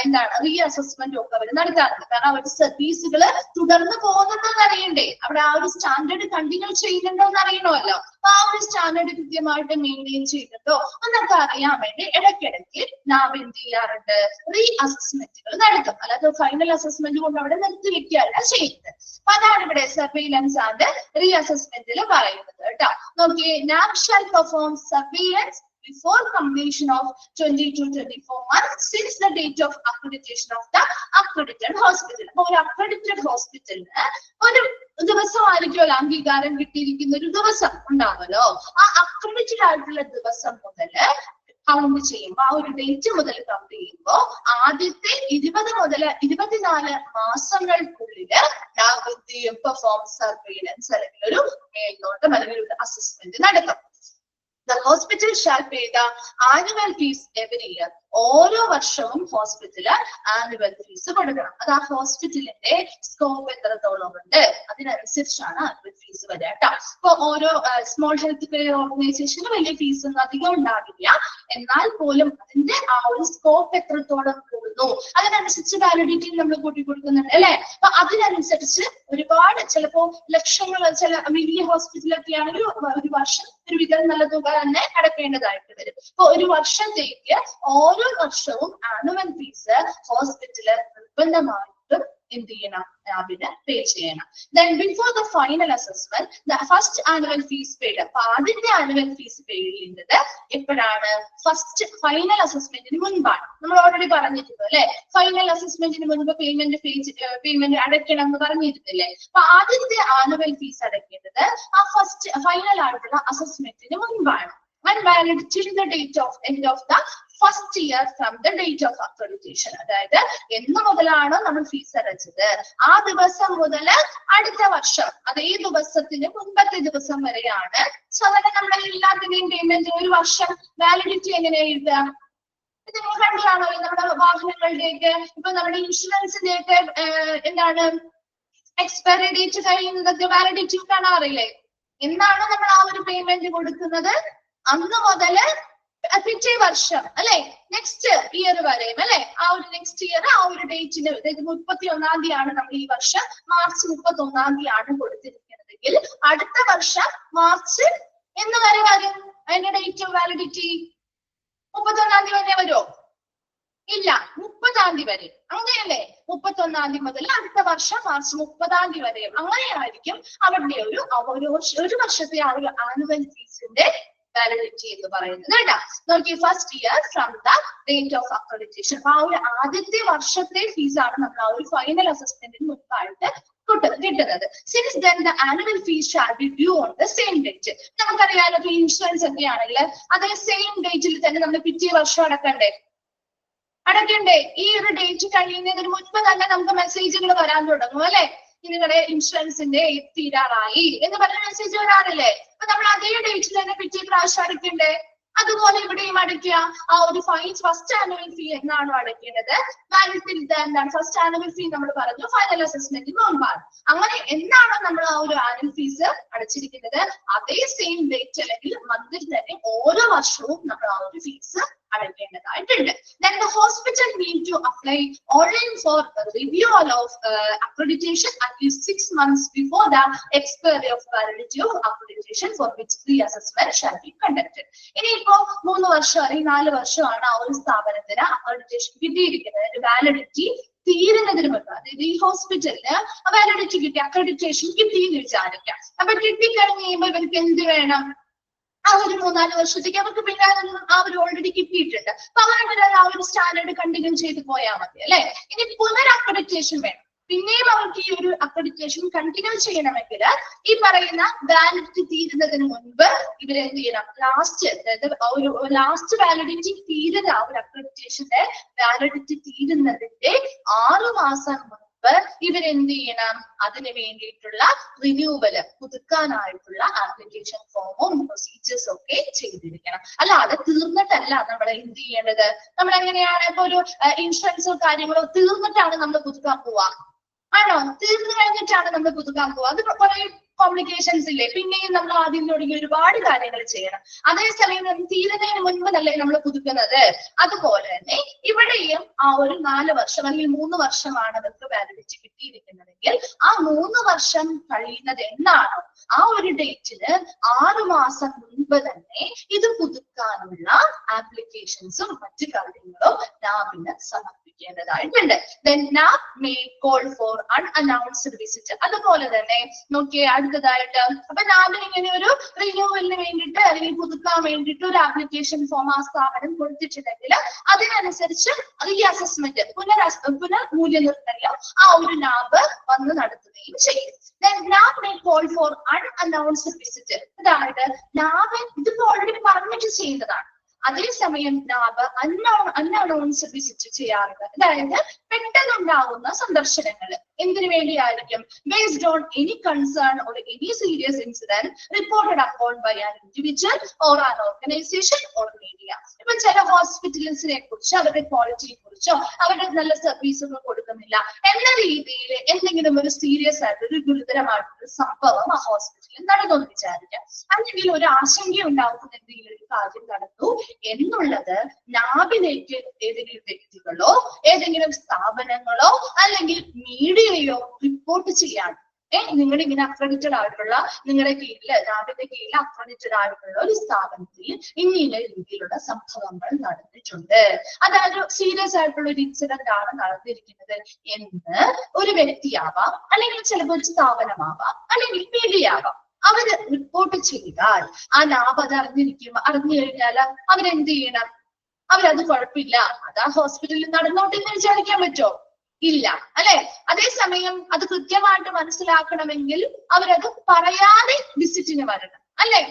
എന്താണ് റീ അസസ്മെന്റും ഒക്കെ അവർ നടത്താറുണ്ട്. കാരണം അവരുടെ സർവീസുകൾ തുടർന്ന് പോകുന്നുണ്ടോന്ന് അറിയണ്ടേ? അവിടെ ആ ഒരു സ്റ്റാൻഡേർഡ് കണ്ടിന്യൂ ചെയ്യുന്നുണ്ടോ എന്ന് അറിയണമല്ലോ. ആ ഒരു സ്റ്റാൻഡേർഡ് കൃത്യമായിട്ട് മെയിൻറ്റെയിൻ ചെയ്യുന്നുണ്ടോ എന്നൊക്കെ അറിയാൻ വേണ്ടി ഇടയ്ക്കിടയ്ക്ക് നാം എന്ത് ചെയ്യാറുണ്ട്? റീ അസസ്മെന്റുകൾ നടത്തും. അല്ലാതെ ഫൈനൽ അസസ്മെന്റ് കൊണ്ട് അവിടെ നിർത്തിവെക്കുകയല്ല ചെയ്യുന്നത്. അപ്പൊ അതാണ് ഇവിടെ സർവൈലൻസ് ആൻഡ് റീ അസസ്മെന്റിൽ പറയുന്നത് കേട്ടോ. നോക്കിയേ, NAB shall perform surveillance before completion of 20 to 24 months since the date of accreditation of the accredited hospital. അപ്പോൾ ഒരു അക്രഡിറ്റഡ് ഹോസ്പിറ്റലിന് ഒരു ദിവസമായിരിക്കുമല്ലോ അംഗീകാരം കിട്ടിയിരിക്കുന്ന ഒരു ദിവസം ഉണ്ടാവുമല്ലോ. ആ അക്രഡിറ്റഡ് ആയിട്ടുള്ള ദിവസം മുതൽ കൗണ്ട് ചെയ്യുമ്പോൾ, ആ ഒരു ഡേറ്റ് മുതൽ കൗണ്ട് ചെയ്യുമ്പോൾ ആദ്യത്തെ 20 മുതൽ 24 മാസങ്ങൾക്കുള്ളിൽ പെർഫോം സർവൈലൻസ് അല്ലെങ്കിൽ ഒരു മേൽനോട്ടം അല്ലെങ്കിൽ ഒരു അസസ്മെന്റ് നടത്തും. The hospital shall pay the annual fees every year. ഓരോ വർഷവും ഹോസ്പിറ്റല് ആനുവൽ ഫീസ് കൊടുക്കണം. അത് ആ ഹോസ്പിറ്റലിന്റെ സ്കോപ്പ് എത്രത്തോളം ഉണ്ട് അതിനനുസരിച്ചാണ് ആനുവൽ ഫീസ് വരിക കേട്ടോ. ഇപ്പൊ ഓരോ സ്മോൾ ഹെൽത്ത് കെയർ ഓർഗനൈസേഷന് വലിയ ഫീസ് ഒന്നും അധികം ഉണ്ടാകില്ല. എന്നാൽ പോലും അതിന്റെ ആ ഒരു സ്കോപ്പ് എത്രത്തോളം കൂടുന്നു അതിനനുസരിച്ച് വാലിഡിറ്റി നമ്മൾ കൂട്ടി കൊടുക്കുന്നുണ്ട് അല്ലെ. അപ്പൊ അതിനനുസരിച്ച് ഒരുപാട് ചിലപ്പോ ലക്ഷങ്ങൾ ചില വലിയ ഹോസ്പിറ്റലൊക്കെ ആണെങ്കിൽ ഒരു വർഷം ഒരു വിധം നല്ല തുക തന്നെ അടക്കേണ്ടതായിട്ട് വരും. അപ്പൊ ഒരു വർഷത്തേക്ക് ഓരോ വർഷവും ആനുവൽ ഫീസ് ഹോസ്പിറ്റല് നിർബന്ധമായിട്ടും എന്ത് ചെയ്യണം, ലാബിന് പേ ചെയ്യണം. Then before the final assessment, the first annual fees paid. അപ്പൊ ആദ്യത്തെ ആനുവൽ ഫീസ് പേ ചെയ്യുന്നത് എപ്പോഴാണ്? ഫസ്റ്റ് ഫൈനൽ അസസ്മെന്റിന് മുൻപാണ്. നമ്മൾ ഓൾറെഡി പറഞ്ഞിട്ടുണ്ട് അല്ലെ, ഫൈനൽ അസസ്മെന്റിന് മുൻപ് പേയ്മെന്റ് അടയ്ക്കണം എന്ന് പറഞ്ഞിരുന്നില്ലേ. അപ്പൊ ആദ്യത്തെ ആനുവൽ ഫീസ് അടയ്ക്കേണ്ടത് ആ ഫസ്റ്റ് ഫൈനൽ ആയിട്ടുള്ള അസസ്മെന്റിന് മുൻപാണ്. And valid till the date of end of the first year from the date of accreditation. അതായത് എന്ന് മുതലാണോ നമ്മൾ ഫീസ് അടച്ചത് ആ ദിവസം മുതൽ അടുത്ത വർഷം അതേ ദിവസത്തിന് മുൻപത്തെ ദിവസം വരെയാണ് സാധാരണ നമ്മുടെ എല്ലാത്തിന്റെയും പേയ്മെന്റ് ഒരു വർഷം വാലിഡിറ്റി എങ്ങനെ എഴുതുക? ഇത് നിങ്ങൾ കണ്ടാണോ നമ്മുടെ വാഹനങ്ങളുടെയൊക്കെ ഇപ്പൊ നമ്മുടെ ഇൻഷുറൻസിന്റെയൊക്കെ എന്താണ് എക്സ്പയറി ഡേറ്റ് കഴിയുന്നതൊക്കെ വാലിഡിറ്റി കാണാറില്ലേ? എന്നാണ് നമ്മൾ ആ ഒരു പേയ്മെന്റ് കൊടുക്കുന്നത്? അന്ന് മുതല് പിറ്റേ വർഷം അല്ലെ, നെക്സ്റ്റ് ഇയർ വരെയും അല്ലെ, ആ ഒരു നെക്സ്റ്റ് ഇയർ ആ ഒരു ഡേറ്റിന്, അതായത് 31-ാം തീയതിയാണ് നമ്മൾ ഈ വർഷം മാർച്ച് 31-ാം തീയതിയാണ് കൊടുത്തിരിക്കുന്നതെങ്കിൽ അടുത്ത വർഷം മാർച്ച് എന്ന് വരെ വരും അതിന്റെ ഡേറ്റ് ഓഫ് വാലിഡിറ്റി? 31-ാം തീയതി വരെ വരുമോ? ഇല്ല, 30-ാം തീയതി വരെ. അങ്ങനെയല്ലേ? 31-ാം തീയതി മുതൽ അടുത്ത വർഷം മാർച്ച് 30-ാം തീയതി വരെയും അങ്ങനെയായിരിക്കും അവരുടെ ഒരു വർഷത്തെ ആ ഒരു ആനുവൽ ഫീസിന്റെ വാലിഡിറ്റി എന്ന് പറയുന്നത് കേട്ടോ. നോക്കി, first year from the date of accreditation. അപ്പൊ ആ ഒരു ആദ്യത്തെ വർഷത്തെ ഫീസാണ് നമ്മൾ ആ ഒരു ഫൈനൽ അസസ്മെന്റിന് മുൻപായിട്ട് കിട്ടുന്നത്. Since then the annual fees shall be due on the same date. നമുക്കറിയാലോ ഇൻഷുറൻസ് ഒക്കെ ആണെങ്കിൽ അതേ സെയിം ഡേറ്റിൽ തന്നെ നമ്മൾ പിറ്റേ വർഷം അടക്കണ്ടേ? ഈ ഒരു ഡേറ്റ് കഴിയുന്നതിന് മുൻപ് തന്നെ നമുക്ക് മെസ്സേജുകൾ വരാൻ തുടങ്ങും അല്ലെ, നിങ്ങളുടെ ഇൻഷുറൻസിന്റെ തീരാറായി എന്ന് പറഞ്ഞ മെസ്സേജ് വരാറില്ലേ? അപ്പൊ നമ്മൾ അതേ ഡേറ്റിൽ തന്നെ പിറ്റേ പ്രാവശ്യം അടയ്ക്കണ്ടേ? അതുപോലെ ഇവിടെയും അടയ്ക്കുക. ആ ഒരു ഫസ്റ്റ് ആനുവൽ ഫീ എന്നാണോ അടയ്ക്കേണ്ടത്? എന്താണ് ഫസ്റ്റ് ആനുവൽ ഫീ നമ്മൾ പറഞ്ഞു ഫൈനൽ അസസ്മെന്റിന് മുൻപാണ്. അങ്ങനെ എന്നാണോ നമ്മൾ ആ ഒരു ആനുവൽ ഫീസ് അടച്ചിരിക്കുന്നത് അതേ സെയിം ഡേറ്റ് അല്ലെങ്കിൽ മന്തിൽ തന്നെ ഓരോ വർഷവും നമ്മൾ ആ ഒരു fees അടയ്ക്കേണ്ടതായിട്ടുണ്ട്. Then the hospital need to apply online for renewal of accreditation at least 6 months before the expiry of validity of accreditation for which the assessment shall be conducted. ഇനിയിപ്പോ 3 വർഷം അല്ലെങ്കിൽ 4 വർഷമാണ് ആ ഒരു സ്ഥാപനത്തിന് അക്രഡിറ്റേഷൻ കിട്ടിയിരിക്കുന്നത്. വാലിഡിറ്റി തീരുന്നതിന് മുൻപ്, അതായത് ഈ ഹോസ്പിറ്റലിന് വാലിഡിറ്റി കിട്ടി, അക്രഡിറ്റേഷൻ കിട്ടിയെന്ന് വിചാരിക്കാം. അപ്പൊ കിട്ടിക്കഴിഞ്ഞ് കഴിയുമ്പോൾ ഇവർക്ക് എന്ത് വേണം? ആ ഒരു 3-4 വർഷത്തേക്ക് അവർക്ക് പിന്നെ ആ ഒരു ഓൾറെഡി കിട്ടിയിട്ടുണ്ട്. അപ്പൊ അവരുടെ ആ ഒരു സ്റ്റാൻഡേർഡ് കണ്ടിന്യൂ ചെയ്ത് പോയാൽ മതി അല്ലെ. ഇനി പുനർ അക്രഡിറ്റേഷൻ വേണം. പിന്നെയും അവർക്ക് ഈ ഒരു അക്രഡിറ്റേഷൻ കണ്ടിന്യൂ ചെയ്യണമെങ്കിൽ ഈ പറയുന്ന വാലിഡിറ്റി തീരുന്നതിന് മുൻപ് ഇവരെന്ത് ചെയ്യണം? ലാസ്റ്റ് വാലിഡിറ്റി തീരുന്ന ആ ഒരു അക്രഡിറ്റേഷന്റെ വാലിഡിറ്റി തീരുന്നതിന്റെ 6 മാസം മുൻപ് ഇവരെന്ത് ചെയ്യണം? അതിന് വേണ്ടിയിട്ടുള്ള റിന്യൂവല് പുതുക്കാനായിട്ടുള്ള ആപ്ലിക്കേഷൻ ഫോമും പ്രൊസീജിയേഴ്സും ഒക്കെ ചെയ്തിരിക്കണം. അല്ലാതെ തീർന്നിട്ടല്ല നമ്മൾ എന്ത് ചെയ്യേണ്ടത്. നമ്മൾ എങ്ങനെയാണ് ഇപ്പൊ ഒരു ഇൻഷുറൻസോ കാര്യങ്ങളോ തീർന്നിട്ടാണ് നമ്മൾ പുതുക്കാൻ പോവാ? ആണോ? തീർന്നു കഴിഞ്ഞിട്ടാണ് നമ്മൾ പുതുക്കാൻ പോവാ? അത് കുറെ കോംപ്ലിക്കേഷൻസ് ഇല്ലേ? പിന്നെയും നമ്മൾ ആദ്യം തുടങ്ങി ഒരുപാട് കാര്യങ്ങൾ ചെയ്യണം. അതേസമയം തീരുന്നതിന് മുൻപ് തന്നെ നമ്മൾ പുതുക്കുന്നത്. അതുപോലെ തന്നെ ഇവിടെയും ആ ഒരു 4 വർഷം അല്ലെങ്കിൽ 3 വർഷമാണ് അവർക്ക് വാലിഡിറ്റി കിട്ടിയിരിക്കുന്നതെങ്കിൽ ആ 3 വർഷം കഴിയുന്നത് എന്നാണോ ആ ഒരു ഡേറ്റിന് 6 മാസം മുൻപ് തന്നെ ഇത് പുതുക്കാനുള്ള ആപ്ലിക്കേഷൻസും മറ്റു കാര്യങ്ങളും ലാബിന് സമർപ്പിക്കേണ്ടതായിട്ടുണ്ട്. Then lab may call for unannounced visit. അതുപോലെ തന്നെ നോക്കിയേ അടുത്തതായിട്ട് അപ്പൊ ലാബിന് ഇങ്ങനെ ഒരു റിന്യൂവലിന് വേണ്ടിയിട്ട് അല്ലെങ്കിൽ പുതുക്കാൻ വേണ്ടിയിട്ട് ഒരു ആപ്ലിക്കേഷൻ ഫോം ആ സ്ഥാപനം കൊടുത്തിട്ടുണ്ടെങ്കിൽ അതിനനുസരിച്ച് ഈ അസസ്മെന്റ് പുനർമൂല്യനിർണ്ണയം ആ ഒരു ലാബ് വന്ന് നടത്തുകയും ചെയ്യും. Then lab may call for unannounced visit. അതായത് ലാബ് ഇതിപ്പോ ഓൾറെഡി പറഞ്ഞിട്ട് ചെയ്യുന്നതാണ്. അതേസമയം നാബ് അൺഅനൗൺസ്ഡ് വിസിറ്റ് ചെയ്യാറുണ്ട്. അതായത് പെട്ടെന്നുണ്ടാകുന്ന സന്ദർശനങ്ങൾ എന്തിനു വേണ്ടിയായിരിക്കും? Based on any concern or any serious incident reported upon by an individual or an organisation or media. ഇപ്പൊ ചില ഹോസ്പിറ്റൽസിനെ കുറിച്ചോ അവരുടെ ക്വാളിറ്റിയെ കുറിച്ചോ അവരുടെ നല്ല സർവീസുകൾ കൊടുക്കുന്നില്ല എന്ന രീതിയിൽ എന്തെങ്കിലും ഒരു സീരിയസ് ആയിട്ട് ഒരു ഗുരുതരമായിട്ടൊരു സംഭവം ആ ഹോസ്പിറ്റലിൽ നടന്നു വിചാരിക്കാം. അല്ലെങ്കിൽ ഒരു ആശങ്ക ഉണ്ടാകുന്ന എന്തെങ്കിലും ഒരു കാര്യം നടന്നു എന്നുള്ളത് നാബിലേക്ക് ഏതെങ്കിലും വ്യക്തികളോ ഏതെങ്കിലും സ്ഥാപനങ്ങളോ അല്ലെങ്കിൽ മീഡിയയോ റിപ്പോർട്ട് ചെയ്യാണ്. നിങ്ങളുടെ ഇങ്ങനെ അക്രഡിറ്റഡ് ആയിട്ടുള്ള നിങ്ങളുടെ കീഴില് നാബിന്റെ കീഴിൽ അക്രഡിറ്റഡ് ആയിട്ടുള്ള ഒരു സ്ഥാപനത്തിൽ ഇങ്ങനെ രീതിയിലുള്ള സംഭവങ്ങൾ നടന്നിട്ടുണ്ട്, അതായത് സീരിയസ് ആയിട്ടുള്ള ഒരു ഇൻസിഡന്റ് ആണ് നടന്നിരിക്കുന്നത് എന്ന് ഒരു വ്യക്തിയാവാം, അല്ലെങ്കിൽ ചിലപ്പോൾ ഒരു സ്ഥാപനമാവാം, അല്ലെങ്കിൽ മീഡിയ ആവാം. അവര് റിപ്പോർട്ട് ചെയ്താൽ ആ നാബ് അത് അറിഞ്ഞു കഴിഞ്ഞാൽ അവരെന്ത് ചെയ്യണം? അവരത് കുഴപ്പമില്ല, അത് ആ ഹോസ്പിറ്റലിൽ നടന്നോട്ടെ എന്ന് വിചാരിക്കാൻ പറ്റുമോ? ഇല്ല അല്ലെ. അതേസമയം അത് കൃത്യമായിട്ട് മനസ്സിലാക്കണമെങ്കിൽ അവരത് പറയാതെ വിസിറ്റിന് വരണം അല്ലെ.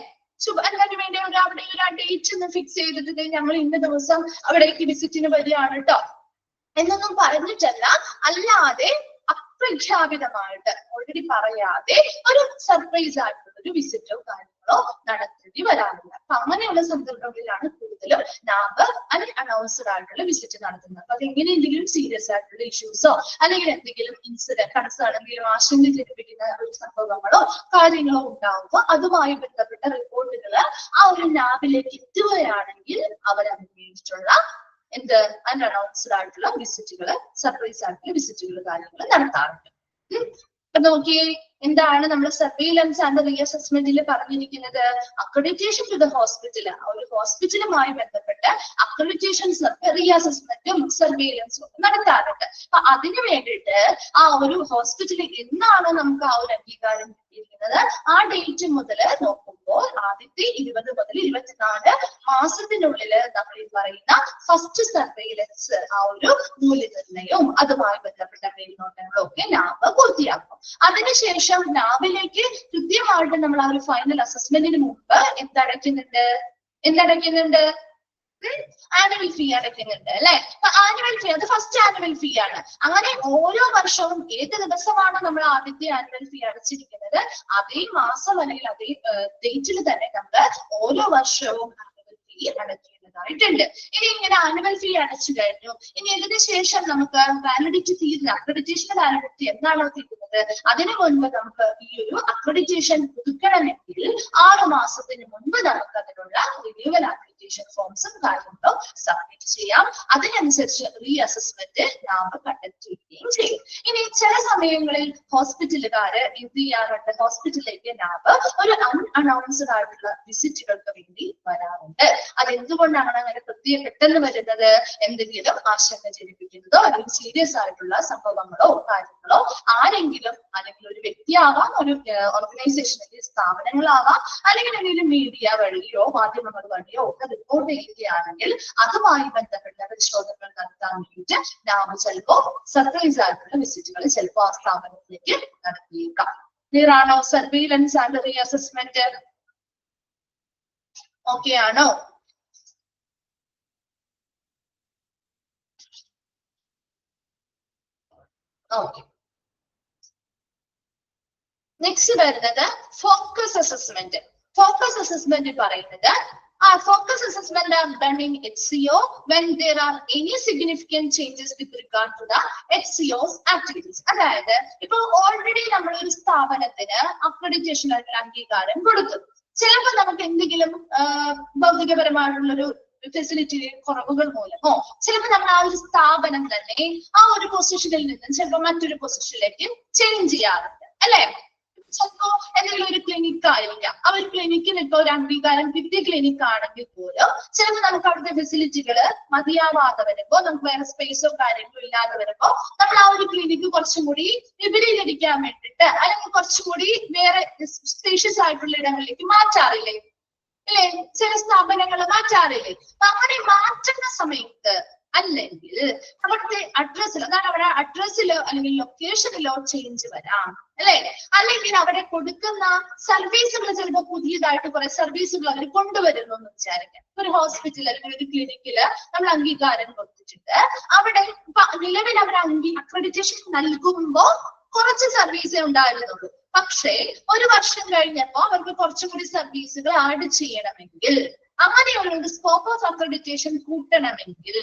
അതിനു വേണ്ടി അവിടെ ഒരു ഡേറ്റ് ഒന്ന് ഫിക്സ് ചെയ്തിട്ട് ഞങ്ങൾ ഇന്ന ദിവസം അവിടേക്ക് വിസിറ്റിന് വരികയാണ് കേട്ടോ എന്നൊന്നും പറഞ്ഞിട്ടല്ല, അല്ലാതെ അപ്രഖ്യാപിതമായിട്ട് ഓൾറെഡി പറയാതെ ഒരു സർപ്രൈസ് ആയിട്ടുള്ള ഒരു വിസിറ്റോ കാര്യങ്ങളോ നടത്തേണ്ടി വരാറില്ല. അപ്പൊ അങ്ങനെയുള്ള സന്ദർഭങ്ങളിലാണ് കൂടുതലും നാബ് അൺഅനൗൺസ്ഡ് ആയിട്ടുള്ള വിസിറ്റ് നടത്തുന്നത്. അപ്പൊ അതെങ്ങനെ എന്തെങ്കിലും സീരിയസ് ആയിട്ടുള്ള ഇഷ്യൂസോ അല്ലെങ്കിൽ എന്തെങ്കിലും ഇൻസിഡന്റ് കൺസേൺ എന്തെങ്കിലും ആശങ്ക ജനിപ്പിക്കുന്ന ഒരു സംഭവങ്ങളോ കാര്യങ്ങളോ ഉണ്ടാവുമ്പോൾ അതുമായി ബന്ധപ്പെട്ട റിപ്പോർട്ടുകൾ ആ ഒരു നാബിലേക്ക് എത്തുകയാണെങ്കിൽ അവരതിന് വേണ്ടിയിട്ടുള്ള എന്ത് അൺഅനൗൺസ്ഡ് ആയിട്ടുള്ള വിസിറ്റുകൾ സർപ്രൈസ് ആയിട്ടുള്ള വിസിറ്റുകൾ കാര്യങ്ങൾ നടത്താറുണ്ട്. അപ്പൊ നോക്കിയേ, എന്താണ് നമ്മൾ സർവീലൻസ് ആൻഡ് റീഅസസ്മെന്റിൽ പറഞ്ഞിരിക്കുന്നത്? അക്രഡിറ്റേഷൻ ടു ദ ഹോസ്പിറ്റൽ, ഒരു ഹോസ്പിറ്റലുമായി ബന്ധപ്പെട്ട് അക്രഡിറ്റേഷൻസ് റീഅസസ്മെന്റും സർവീലൻസും നടത്താറുണ്ട്. അപ്പൊ അതിനു വേണ്ടിയിട്ട് ആ ഒരു ഹോസ്പിറ്റലിൽ എന്നാണ് നമുക്ക് ആ ഒരു അംഗീകാരം കിട്ടിയിരിക്കുന്നത് ആ ഡേറ്റ് മുതൽ നോക്കുമ്പോൾ ആദ്യത്തെ 20 മുതൽ 24 മാസത്തിനുള്ളിൽ നമ്മൾ ഈ പറയുന്ന ഫസ്റ്റ് സർവൈലൻസ് ആ ഒരു മൂല്യനിർണ്ണയവും അതുമായി ബന്ധപ്പെട്ട മേൽനോട്ടങ്ങളും ഒക്കെ നാബ് പൂർത്തിയാക്കും. അതിനുശേഷം നാബിലേക്ക് കൃത്യമായിട്ട് നമ്മൾ ആ ഒരു ഫൈനൽ അസസ്മെന്റിന് മുമ്പ് എന്തടയ്ക്കുന്നുണ്ട്? ആനുവൽ ഫീ അടയ്ക്കുന്നുണ്ട് അല്ലെ. ആനുവൽ ഫീ അത് ഫസ്റ്റ് ആനുവൽ ഫീ ആണ്. അങ്ങനെ ഓരോ വർഷവും ഏത് ദിവസമാണ് നമ്മൾ ആദ്യത്തെ ആനുവൽ ഫീ അടച്ചിരിക്കുന്നത് അതേ മാസം അല്ലെങ്കിൽ അതേ ഡേറ്റിൽ തന്നെ നമ്മൾ ഓരോ വർഷവും ആനുവൽ ഫീ അടയ്ക്കേണ്ടതായിട്ടുണ്ട്. ഇനി ഇങ്ങനെ ആനുവൽ ഫീ അടച്ചു കഴിഞ്ഞു, ഇനി ഇതിന് ശേഷം നമുക്ക് വാലിഡിറ്റി തീരുന്ന അക്രഡിറ്റേഷൻ വാലിഡിറ്റി എന്നാണോ തീരുന്നത് അതിനു മുൻപ് നമുക്ക് ഈ ഒരു അക്രഡിറ്റേഷൻ പുതുക്കണമെങ്കിൽ 6 മാസത്തിന് മുൻപ് നമുക്ക് അതിനുള്ള റിന്യൂവൽ അപ്ലിക്കേഷൻ ഫോംസും കാര്യങ്ങളും സബ്മിറ്റ് ചെയ്യാം. അതിനനുസരിച്ച് റീഅസസ്മെന്റ് നാബ് കണ്ടെത്തുകയും ചെയ്യും. ഇനി ചില സമയങ്ങളിൽ ഹോസ്പിറ്റലുകാര് എന്ത് ചെയ്യാറുണ്ട്? ഹോസ്പിറ്റലിലേക്ക് നാബ് ഒരു അൺഅനൗൺസ്ഡ് ആയിട്ടുള്ള വിസിറ്റുകൾക്ക് വേണ്ടി വരാറുണ്ട്. അതെന്തുകൊണ്ടാണ് അങ്ങനെ പെട്ടെന്ന് വരുന്നത്? എന്തെങ്കിലും ആശങ്ക ജനിപ്പിക്കുന്നതോ അല്ലെങ്കിൽ സീരിയസ് ആയിട്ടുള്ള സംഭവങ്ങളോ കാര്യങ്ങളോ ആരെങ്കിലും അല്ലെങ്കിൽ ഒരു വ്യക്തിയാവാം, ഒരു ഓർഗനൈസേഷൻ അല്ലെങ്കിൽ സ്ഥാപനങ്ങളാവാം, അല്ലെങ്കിൽ എന്തെങ്കിലും മീഡിയ വഴിയോ മാധ്യമങ്ങൾ വഴിയോ ഒക്കെ റിപ്പോർട്ട് ചെയ്യുകയാണെങ്കിൽ അതുമായി ബന്ധപ്പെട്ട പരിശോധനകൾ നടത്താൻ വേണ്ടിയിട്ട് നാം ചിലപ്പോൾ സർപ്രൈസ് ആയിട്ടുള്ള വിസിറ്റുകൾ ചിലപ്പോൾ ആ സ്ഥാപനത്തിലേക്ക് നടത്തിയേക്കാം. ക്ലിയർ ആണോ? സർവീലൻസ് ആൻഡ് റീഅസസ്മെന്റ് ഓക്കെ ആണോ? ഓക്കെ. നെക്സ്റ്റ് വരുന്നത് ഫോക്കസ് അസസ്മെന്റ്. ഫോക്കസ് അസസ്മെന്റ് പറയുന്നത് focus assessment are done in HCO when there are any significant changes with regard to the HCO's activities. അതായത് ഇപ്പൊ ഓൾറെഡി നമ്മൾ ഒരു സ്ഥാപനത്തിന് അക്രഡിറ്റേഷൻ അല്ലെങ്കിൽ അംഗീകാരം കൊടുത്തു. ചിലപ്പോൾ നമുക്ക് എന്തെങ്കിലും ഭൗതികപരമായിട്ടുള്ളൊരു ഫെസിലിറ്റി കുറവുകൾ മൂലമോ ചിലപ്പോൾ നമ്മൾ ആ ഒരു സ്ഥാപനം തന്നെ ആ ഒരു പൊസിഷനിൽ നിന്ന് ചിലപ്പോൾ മറ്റൊരു പൊസിഷനിലേക്ക് ചേഞ്ച് ചെയ്യാറുണ്ട് അല്ലെ. ചിലപ്പോ എന്തെങ്കിലും ഒരു ക്ലിനിക്ക് ആയിരിക്കാം, ആ ഒരു ക്ലിനിക്കിന് ഇപ്പൊ ഒരു അംഗീകാരം കിട്ടിയ ക്ലിനിക്ക് ആണെങ്കിൽ പോലും ചിലപ്പോൾ നമുക്ക് അവിടുത്തെ ഫെസിലിറ്റികള് മതിയാവാതെ വരുമ്പോ നമുക്ക് വേറെ സ്പേസോ കാര്യങ്ങളോ ഇല്ലാതെ വരുമ്പോ നമ്മൾ ആ ഒരു ക്ലിനിക്ക് കുറച്ചും കൂടി വിപുലീകരിക്കാൻ വേണ്ടിയിട്ട് അല്ലെങ്കിൽ കുറച്ചും കൂടി വേറെ സ്പേഷ്യസ് ആയിട്ടുള്ള ഇടങ്ങളിലേക്ക് മാറ്റാറില്ലേ? അല്ലെ, ചില സ്ഥാപനങ്ങൾ മാറ്റാറില്ലേ? അങ്ങനെ മാറ്റുന്ന സമയത്ത് അല്ലെങ്കിൽ അവിടുത്തെ അഡ്രസ്സിൽ, അതാണ് അവിടെ അഡ്രസ്സിലോ അല്ലെങ്കിൽ ലൊക്കേഷനിലോ ചേഞ്ച് വരാം അല്ലെ? അല്ലെങ്കിൽ അവിടെ കൊടുക്കുന്ന സർവീസുകൾ ചിലപ്പോൾ പുതിയതായിട്ട് കുറെ സർവീസുകൾ അവർ കൊണ്ടുവരുന്നു എന്ന് വിചാരിക്കാം. ഒരു ഹോസ്പിറ്റൽ അല്ലെങ്കിൽ ഒരു ക്ലിനിക്കില് നമ്മൾ അംഗീകാരം കൊടുത്തിട്ടുണ്ട്. അവിടെ നിലവിൽ അവർ അക്രഡിറ്റേഷൻ നൽകുമ്പോ കുറച്ച് സർവീസേ ഉണ്ടായിരുന്നുള്ളൂ. പക്ഷേ ഒരു വർഷം കഴിഞ്ഞപ്പോ അവർക്ക് കുറച്ചുകൂടി സർവീസുകൾ ആഡ് ചെയ്യണമെങ്കിൽ, അങ്ങനെയുള്ള ഒരു സ്കോപ്പ് ഓഫ് അക്രഡിറ്റേഷൻ കൂട്ടണമെങ്കിൽ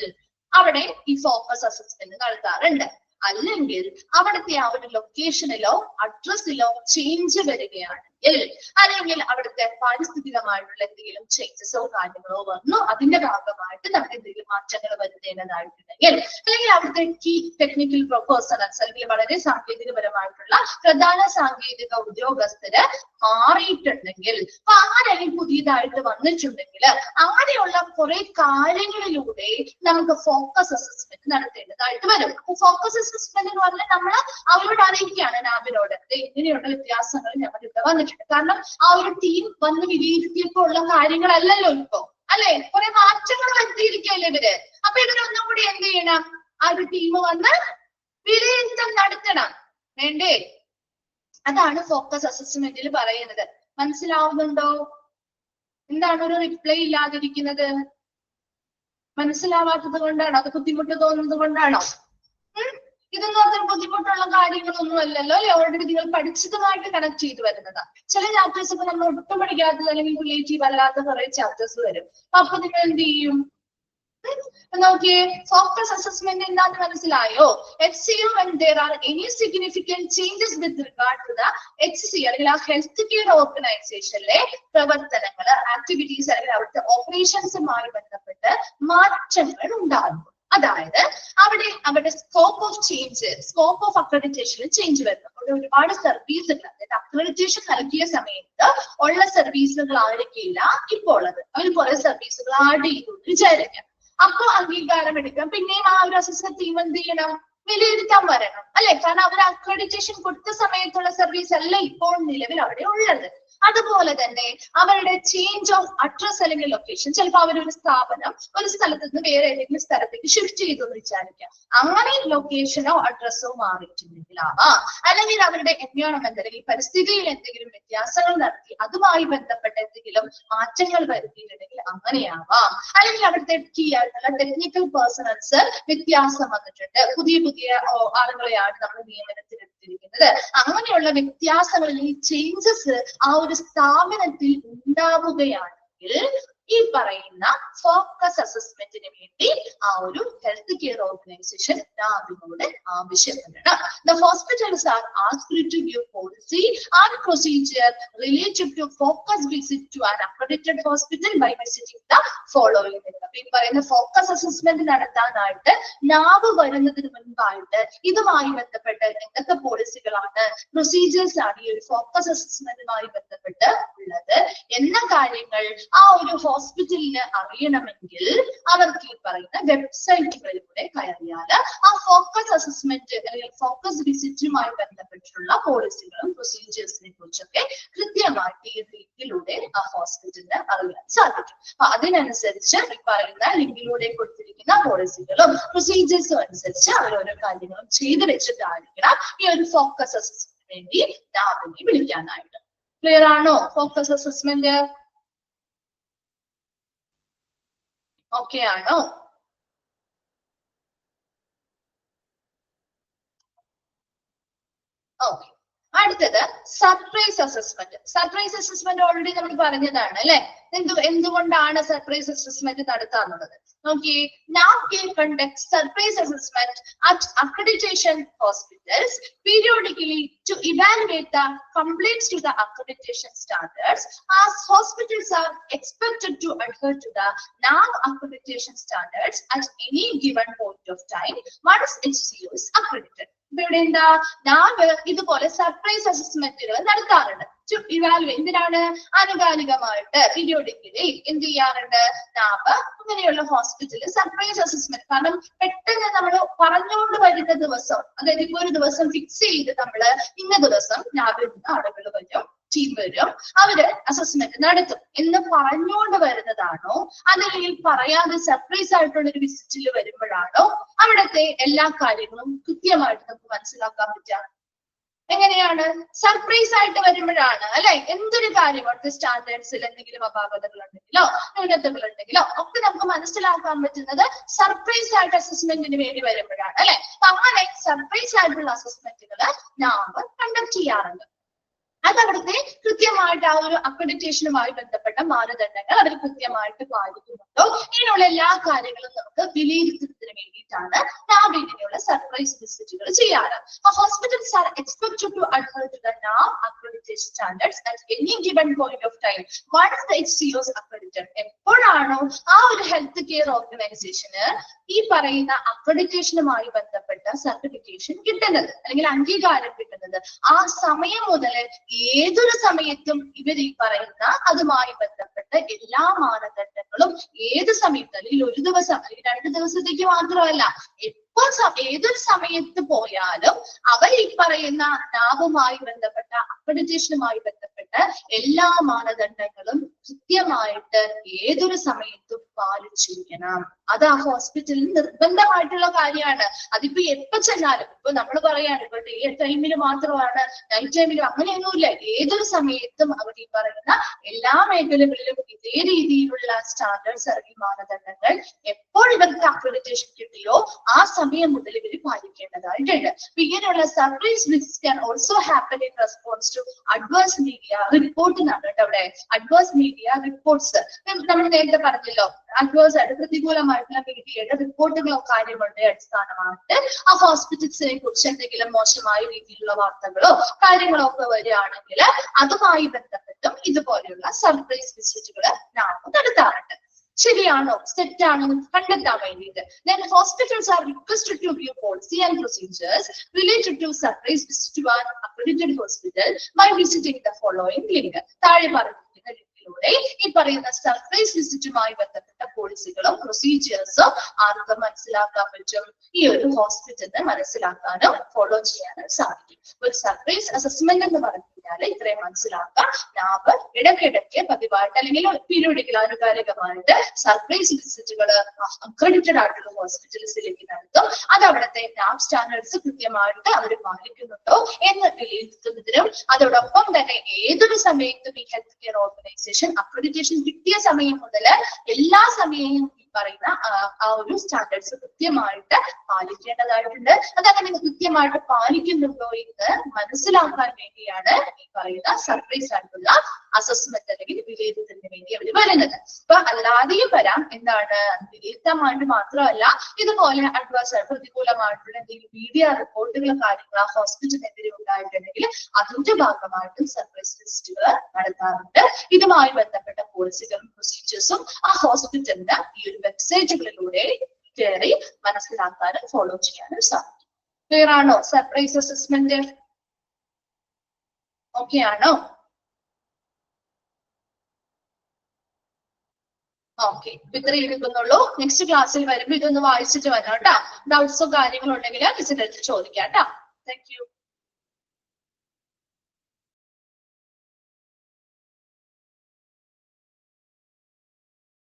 അവിടെ ഈ ഫോക്കസ് അസസ്മെന്റ് നടത്താറുണ്ട്. അല്ലെങ്കിൽ അവിടുത്തെ ആ ഒരു ലൊക്കേഷനിലോ അഡ്രസ്സിലോ ചേഞ്ച് വരികയാണെങ്കിൽ, അല്ലെങ്കിൽ അവിടുത്തെ പാരിസ്ഥിതികമായിട്ടുള്ള എന്തെങ്കിലും ചേഞ്ചസോ കാര്യങ്ങളോ വന്നു അതിന്റെ ഭാഗമായിട്ട് നമുക്ക് എന്തെങ്കിലും മാറ്റങ്ങൾ വരുത്തേണ്ടതായിട്ടുണ്ടെങ്കിൽ, അല്ലെങ്കിൽ അവിടുത്തെ കീ ടെക്നിക്കൽ പേഴ്സണൽസ് അല്ലെങ്കിൽ വളരെ സാങ്കേതികപരമായിട്ടുള്ള പ്രധാന സാങ്കേതിക ഉദ്യോഗസ്ഥര് മാറിയിട്ടുണ്ടെങ്കിൽ, അപ്പൊ അങ്ങനെ പുതിയതായിട്ട് വന്നിട്ടുണ്ടെങ്കിൽ, അങ്ങനെയുള്ള കുറെ കാര്യങ്ങളിലൂടെ നമുക്ക് ഫോക്കസ് അസസ്മെന്റ് നടത്തേണ്ടതായിട്ട് വരും. അപ്പൊ ഫോക്കസ് അസസ്മെന്റ് എന്ന് പറഞ്ഞാൽ നമ്മൾ അവരോട് അറിയിക്കുകയാണ്, നാബിനോട് ഇങ്ങനെയുള്ള വ്യത്യാസങ്ങൾ ഞങ്ങൾ ഇവിടെ വന്നിട്ടുണ്ട്. കാരണം ആ ഒരു ടീം വന്ന് വിലയിരുത്തിയപ്പോ ഉള്ള കാര്യങ്ങളല്ലല്ലോ ഇപ്പൊ, അല്ലെ? കുറെ മാറ്റങ്ങൾ വരുത്തിയിരിക്കുകയല്ലേ ഇവര്. അപ്പൊ ഇവരൊന്നും കൂടി എന്ത് ചെയ്യണം? ആ ഒരു ടീം വന്ന് വിലയിരുത്തൽ നടത്തണം, വേണ്ടേ? അതാണ് ഫോക്കസ് അസസ്മെന്റിൽ പറയുന്നത്. മനസ്സിലാവുന്നുണ്ടോ? എന്താണ് ഒരു റിപ്ലൈ ഇല്ലാതിരിക്കുന്നത്? മനസ്സിലാവാത്തത് കൊണ്ടാണോ? അത് ബുദ്ധിമുട്ട് തോന്നുന്നത് കൊണ്ടാണോ? ഇതൊന്നും അത്ര ബുദ്ധിമുട്ടുള്ള കാര്യങ്ങളൊന്നും അല്ലല്ലോ, അല്ലെ? ഓൾറെഡി നിങ്ങൾ പഠിച്ചതുമായിട്ട് കണക്ട് ചെയ്ത് വരുന്നതാണ്. ചില ചാപ്റ്റേഴ്സ് ഒക്കെ നമ്മൾ ഒട്ടും പഠിക്കാത്തത് അല്ലെങ്കിൽ റിലേറ്റീവ് അല്ലാത്ത കുറെ ചാപ്റ്റേഴ്സ് വരും. അപ്പൊ നിങ്ങൾ എന്ത് ചെയ്യും? നോക്കിയേ, ഫോക്കസ് അസസ്മെന്റ് എന്താന്ന് മനസ്സിലായോ? HCO when there are any significant changes with regard to the HCO അല്ലെങ്കിൽ ആ ഹെൽത്ത് കെയർ ഓർഗനൈസേഷനിലെ പ്രവർത്തനങ്ങൾ, ആക്ടിവിറ്റീസ് അല്ലെങ്കിൽ അവിടുത്തെ ഓപ്പറേഷൻസുമായി ബന്ധപ്പെട്ട് മാറ്റങ്ങൾ ഉണ്ടാകും. അതായത് അവിടെ scope of change, scope of അക്രഡിറ്റേഷനിൽ ചേഞ്ച് വരുന്നു. അവിടെ ഒരുപാട് സർവീസുകൾ, അതായത് അക്രഡിറ്റേഷൻ നൽകിയ സമയത്ത് ഉള്ള സർവീസുകൾ ആയിരിക്കില്ല ഇപ്പോൾ ഉള്ളത്. അവർ കുറെ സർവീസുകൾ ആഡ് ചെയ്തു വിചാരിക്കാം. അപ്പൊ അംഗീകാരം എടുക്കാം. പിന്നെയും ആ ഒരു അസസ്മെന്റ് ടീം എന്ത് ചെയ്യണം? വിലയിരുത്താൻ വരണം, അല്ലെ? കാരണം അവർ അക്രഡിറ്റേഷൻ കൊടുത്ത സമയത്തുള്ള സർവീസ് അല്ല ഇപ്പോൾ നിലവിൽ അവിടെ ഉള്ളത്. അതുപോലെ തന്നെ അവരുടെ ചേഞ്ച് ഓഫ് അഡ്രസ് അല്ലെങ്കിൽ ലൊക്കേഷൻ, ചിലപ്പോൾ അവരൊരു സ്ഥാപനം ഒരു സ്ഥലത്ത് നിന്ന് വേറെ ഏതെങ്കിലും സ്ഥലത്തേക്ക് ഷിഫ്റ്റ് ചെയ്തു എന്ന് വിചാരിക്കാം. അങ്ങനെ ലൊക്കേഷനോ അഡ്രസ്സോ മാറിയിട്ടുണ്ടെങ്കിൽ ആവാം. അല്ലെങ്കിൽ അവരുടെ എൻവയോൺമെന്റ് അല്ലെങ്കിൽ പരിസ്ഥിതിയിൽ എന്തെങ്കിലും വ്യത്യാസങ്ങൾ നടത്തി അതുമായി ബന്ധപ്പെട്ട എന്തെങ്കിലും മാറ്റങ്ങൾ വരുത്തിയിട്ടുണ്ടെങ്കിൽ അങ്ങനെയാവാം. അല്ലെങ്കിൽ അവിടുത്തെ കീ ആയിട്ടുള്ള ടെക്നിക്കൽ പേഴ്സണൽസ് വ്യത്യാസം വന്നിട്ടുണ്ട്, പുതിയ ആളുകളെയാണ് നമ്മൾ നിയമനത്തിലെടുത്തിരിക്കുന്നത്. അങ്ങനെയുള്ള വ്യത്യാസങ്ങളിൽ ഈ ചേഞ്ചസ് ആ ഒരു സ്ഥാപനത്തിൽ ഉണ്ടാവുകയാണെങ്കിൽ ഈ പറയുന്ന ഫോക്കസ് അസസ്മെന്റിന് വേണ്ടി ആ ഒരു ഹെൽത്ത് കെയർ ഓർഗനൈസേഷൻ നാബിനോട് ആവശ്യപ്പെടണം. The hospitals are asked to give policy and procedure related to focus visit to an accredited hospital by visiting the following. ഈ പറയുന്ന ഫോക്കസ് അസസ്മെന്റ് നടത്താനായിട്ട് നാബ് വരുന്നതിന് മുൻപായിട്ട് ഇതുമായി ബന്ധപ്പെട്ട് എന്തൊക്കെ പോളിസികളാണ്, പ്രൊസീജിയേഴ്സ് ആണ് ഈ ഒരു ഫോക്കസ് അസസ്മെന്റുമായി ബന്ധപ്പെട്ട് ഉള്ളത് എന്ന കാര്യങ്ങൾ ആ ഒരു ഹോസ്പിറ്റലിന് അറിയണമെങ്കിൽ അവർക്ക് ഈ പറയുന്ന വെബ്സൈറ്റുകളിലൂടെ കയറിയാൽ ആ ഫോക്കസ് അസസ്മെന്റ് അല്ലെങ്കിൽ ഫോക്കസ് വിസിറ്റുമായി ബന്ധപ്പെട്ടുള്ള പോളിസികളും പ്രൊസീജിയേഴ്സിനെ കുറിച്ചൊക്കെ കൃത്യമായിട്ട് ഈ ലിങ്കിലൂടെ ആ ഹോസ്പിറ്റലിന് അറിയാൻ സാധിക്കും. അപ്പൊ അതിനനുസരിച്ച് ഈ പറയുന്ന ലിങ്കിലൂടെ കൊടുത്തിരിക്കുന്ന പോളിസികളും പ്രൊസീജിയേഴ്സും അനുസരിച്ച് അവരോരോ കാര്യങ്ങളും ചെയ്തു വെച്ചിട്ടായിരിക്കണം ഈ ഒരു ഫോക്കസ് അസസ്മെന്റിന് വേണ്ടി നാബിനെ വിളിക്കാനായിട്ട്. ക്ലിയർ ആണോ ഫോക്കസ് അസസ്മെന്റ്? ഓക്കെ ആണോ? ഓക്കെ, അടുത്തത് surprise assessment. Surprise assessment already നമ്മൾ പറഞ്ഞതാണ്, അല്ലെ? എന്തുകൊണ്ടാണ് സർപ്രൈസ് അസസ്മെന്റ് നടത്താന്നുള്ളത് നോക്കിയേ. NABH conducts surprise assessment at accreditation hospitals periodically to evaluate the compliance to the accreditation standards, as hospitals are expected to adhere to the NABH accreditation standards at any given point of time once HCO is accredited. ഇവിടെ എന്താ, നാബ് ഇതുപോലെ surprise അസസ്മെന്റുകൾ നടത്താറുണ്ട്. എന്തിനാണ്? ആനുകാലികമായിട്ട് periodically എന്ത് ചെയ്യാറുണ്ട്? നാബ് അങ്ങനെയുള്ള ഹോസ്പിറ്റലിൽ surprise assessment. കാരണം പെട്ടെന്ന് നമ്മൾ പറഞ്ഞുകൊണ്ട് വരുന്ന ദിവസം, അതായത് ഇപ്പൊ ഒരു ദിവസം ഫിക്സ് ചെയ്ത് നമ്മള് ഇന്ന ദിവസം നാബിൽ നിന്ന് ആളുകൾ വരും, ടീം വരും, അവര് അസസ്മെന്റ് നടത്തും എന്ന് പറഞ്ഞുകൊണ്ട് വരുന്നതാണോ, അല്ലെങ്കിൽ പറയാതെ സർപ്രൈസ് ആയിട്ടുള്ള ഒരു വിസിറ്റിൽ വരുമ്പോഴാണോ അവിടുത്തെ എല്ലാ കാര്യങ്ങളും കൃത്യമായിട്ട് നമുക്ക് മനസ്സിലാക്കാൻ പറ്റുക? എങ്ങനെയാണ്? സർപ്രൈസ് ആയിട്ട് വരുമ്പോഴാണ് അല്ലെ? എന്തൊരു കാര്യം അവിടുത്തെ സ്റ്റാൻഡേർഡ്സിൽ എന്തെങ്കിലും അപാകതകൾ ഉണ്ടെങ്കിലോ ന്യൂനതകൾ ഉണ്ടെങ്കിലോ ഒക്കെ നമുക്ക് മനസ്സിലാക്കാൻ പറ്റുന്നത് സർപ്രൈസ് ആയിട്ട് അസസ്മെന്റിന് വേണ്ടി വരുമ്പോഴാണ് അല്ലെ? അങ്ങനെ സർപ്രൈസ് ആയിട്ടുള്ള അസസ്മെന്റുകൾ നാം കണ്ടക്ട് ചെയ്യാറുണ്ട്. അതവിടുത്തെ കൃത്യമായിട്ട് ആ ഒരു അക്രഡിറ്റേഷനുമായി ബന്ധപ്പെട്ട മാനദണ്ഡങ്ങൾ അവർ കൃത്യമായിട്ട് പാലിക്കുന്നുണ്ടോ ഇങ്ങനെയുള്ള എല്ലാ കാര്യങ്ങളും നമുക്ക് വിലയിരുത്തുന്നതിന് വേണ്ടിയിട്ടാണ് നാം ഇങ്ങനെയുള്ള സർപ്രൈസ് വിസിറ്റുകൾ ചെയ്യാറ്. Hospitals are expected to adhere to the നാം accreditation standards at any given point of time once the HCOs accredited. എപ്പോഴാണോ ആ ഒരു ഹെൽത്ത് കെയർ ഓർഗനൈസേഷന് ഈ പറയുന്ന അക്രഡിറ്റേഷനുമായി ബന്ധപ്പെട്ട സർട്ടിഫിക്കേഷൻ കിട്ടുന്നത് അല്ലെങ്കിൽ അംഗീകാരം കിട്ടുന്നത്, ആ സമയം മുതൽ ഏതൊരു സമയത്തും ഇവർ ഈ പറയുന്ന അതുമായി ബന്ധപ്പെട്ട എല്ലാ മാനദണ്ഡങ്ങളും ഏത് സമയത്ത് അല്ലെങ്കിൽ ഒരു ദിവസം അല്ലെങ്കിൽ 2 ദിവസത്തേക്ക് മാത്രമല്ല ഏതൊരു സമയത്ത് പോയാലും അവർ ഈ പറയുന്ന നാവുമായി ബന്ധപ്പെട്ട അക്രഡിറ്റേഷനുമായി ബന്ധപ്പെട്ട എല്ലാ മാനദണ്ഡങ്ങളും കൃത്യമായിട്ട് ഏതൊരു സമയത്തും പാലിച്ചിരിക്കണം. അത് ആ ഹോസ്പിറ്റലിൽ നിർബന്ധമായിട്ടുള്ള കാര്യമാണ്. അതിപ്പോ എപ്പോ ചെന്നാലും ഇപ്പൊ നമ്മൾ പറയാണ് ഇപ്പൊ ഡേ ടൈമിൽ മാത്രമാണ് നൈറ്റ് ടൈമിലും അങ്ങനെയൊന്നുമില്ല. ഏതൊരു സമയത്തും അവർ ഈ പറയുന്ന എല്ലാ മേഖലകളിലും ഇതേ രീതിയിലുള്ള സ്റ്റാൻഡേർഡ്സ് അല്ലെങ്കിൽ മാനദണ്ഡങ്ങൾ എപ്പോൾ ഇവർക്ക് അക്രഡിറ്റേഷൻ കിട്ടിയോ ആ സമയം മുതൽ ഇവർ പാലിക്കേണ്ടതായിട്ടുണ്ട്. ഇങ്ങനെയുള്ള surprise visits can also happen in response to adverse media report എന്നാണ് കേട്ടോ അവിടെ. അഡ്വേഴ്സ് മീഡിയ റിപ്പോർട്ട്സ് നമ്മൾ നേരത്തെ പറഞ്ഞല്ലോ, അഡ്വേഴ്സ് ആയിട്ട് പ്രതികൂലമായിട്ടുള്ള മീഡിയയുടെ റിപ്പോർട്ടുകളോ കാര്യങ്ങളുടെ അടിസ്ഥാനമായിട്ട് ആ ഹോസ്പിറ്റൽസിനെ കുറിച്ച് എന്തെങ്കിലും മോശമായ രീതിയിലുള്ള വാർത്തകളോ കാര്യങ്ങളോ ഒക്കെ വരികയാണെങ്കിൽ അതുമായി ബന്ധപ്പെട്ടും ഇതുപോലെയുള്ള സർപ്രൈസ് വിസിറ്റുകൾ നാം നടത്താറുണ്ട്. ശരിയാണോ തെറ്റാണോ കണ്ടെത്താൻ വേണ്ടിയിട്ട് then hospitals are requested to view policy and procedures related to surprise visit to an accredited hospital by visiting the following link. താഴെ പറഞ്ഞിരിക്കുന്ന ലിങ്കിലൂടെ ഈ പറയുന്ന സർപ്രൈസ് വിസിറ്റുമായി ബന്ധപ്പെട്ട പോളിസികളും പ്രൊസീജിയേഴ്സും ആർക്ക് മനസ്സിലാക്കാൻ പറ്റും? ഈ ഒരു ഹോസ്പിറ്റലിന് മനസ്സിലാക്കാനും ഫോളോ ചെയ്യാനും സാധിക്കും. ഒരു സർപ്രൈസ് അസസ്മെന്റ് എന്ന് പറഞ്ഞു ഇത്രയും മനസ്സിലാക്കാം. നാം ഇടയ്ക്കിടയ്ക്ക് പതിവായിട്ട് അല്ലെങ്കിൽ പീരിയോഡിക്കൽ ആനുകാലികമായിട്ട് സർപ്രൈസ് വിസിറ്റുകൾ അക്രഡിറ്റഡ് ആയിട്ടുള്ള ഹോസ്പിറ്റൽസിലേക്ക് നടത്തും. അത് അവിടുത്തെ നാം സ്റ്റാൻഡേർഡ്സ് കൃത്യമായിട്ട് അവർ പാലിക്കുന്നുണ്ടോ എന്ന് വിലയിരുത്തുന്നതിനും അതോടൊപ്പം തന്നെ ഏതൊരു സമയത്തും ഈ ഹെൽത്ത് കെയർ ഓർഗനൈസേഷൻ അക്രഡിറ്റേഷൻ കിട്ടിയ സമയം മുതൽ എല്ലാ സമയവും പറയുന്ന ആ ഒരു സ്റ്റാൻഡേർഡ്സ് കൃത്യമായിട്ട് പാലിക്കേണ്ടതായിട്ടുണ്ട്. അതങ്ങനെ കൃത്യമായിട്ട് പാലിക്കുന്നുണ്ടോ എന്ന് മനസ്സിലാക്കാൻ വേണ്ടിയാണ് ഈ പറയുന്ന സർപ്രൈസ് ആയിട്ടുള്ള അസസ്മെന്റ് അല്ലെങ്കിൽ വിലയിരുത്തലിന് വേണ്ടി അവർ വരുന്നത്. അപ്പൊ അല്ലാതെയും വരാം. എന്താണ്? വിലയിരുത്താൻ മാത്രമല്ല ഇതുപോലെ അഡ്വേഴ്സ് പ്രതികൂലമായിട്ടുള്ള എന്തെങ്കിലും മീഡിയ റിപ്പോർട്ടുകൾ കാര്യങ്ങൾ ആ ഹോസ്പിറ്റലിനെതിരെ ഉണ്ടായിട്ടുണ്ടെങ്കിൽ അതിന്റെ ഭാഗമായിട്ടും സർപ്രൈസ് വിസിറ്റുകൾ നടത്താറുണ്ട്. ഇതുമായി ബന്ധപ്പെട്ട പോളിസികളും പ്രൊസീജിയേഴ്സും ആ ഹോസ്പിറ്റലിന് ഈ ഒരു വെബ്സൈറ്റുകളിലൂടെ കയറി മനസ്സിലാക്കാനും ഫോളോ ചെയ്യാനും സാധിക്കും. ക്ലിയർ ആണോ? സർപ്രൈസ് അസസ്മെന്റ് ഓക്കെ ആണോ? ഓക്കെ, ഇത്രയും എടുക്കുന്നുള്ളൂ. നെക്സ്റ്റ് ക്ലാസ്സിൽ വരുമ്പോ ഇതൊന്ന് വായിച്ചിട്ട് വരാം കേട്ടോ. ഡൗട്ട്സോ കാര്യങ്ങളോ ഉണ്ടെങ്കിൽ മിസ്സിന്റെ അടുത്ത് ചോദിക്കാം കേട്ടോ. Thank you.